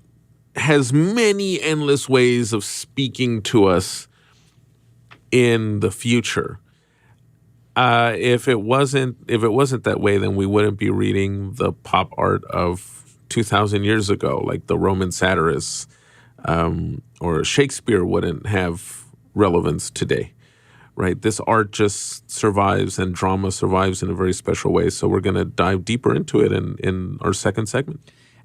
has many endless ways of speaking to us in the future. If it wasn't that way, then we wouldn't be reading the pop art of 2,000 years ago, like the Roman satirists, or Shakespeare wouldn't have relevance today, right? This art just survives, and drama survives in a very special way. So we're going to dive deeper into it in our second segment.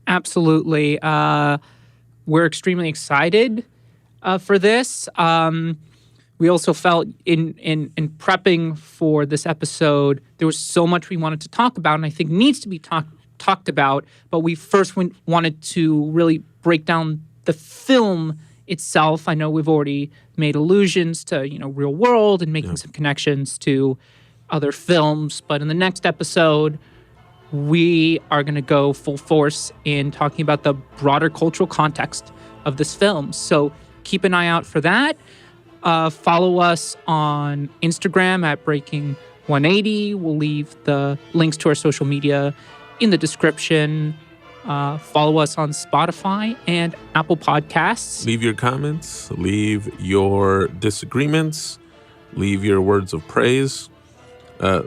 Absolutely. We're extremely excited for this. We also felt in prepping for this episode, there was so much we wanted to talk about, and I think needs to be talked about. But we first wanted to really break down the film itself. I know we've already made allusions to real world and making some connections to other films, but in the next episode, we are going to go full force in talking about the broader cultural context of this film. So keep an eye out for that. Follow us on Instagram at Breaking180. We'll leave the links to our social media in the description. Follow us on Spotify and Apple Podcasts. Leave your comments. Leave your disagreements. Leave your words of praise.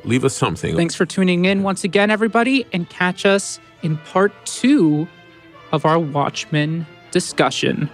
Leave us something. Thanks for tuning in once again, everybody, and catch us in part 2 of our Watchmen discussion.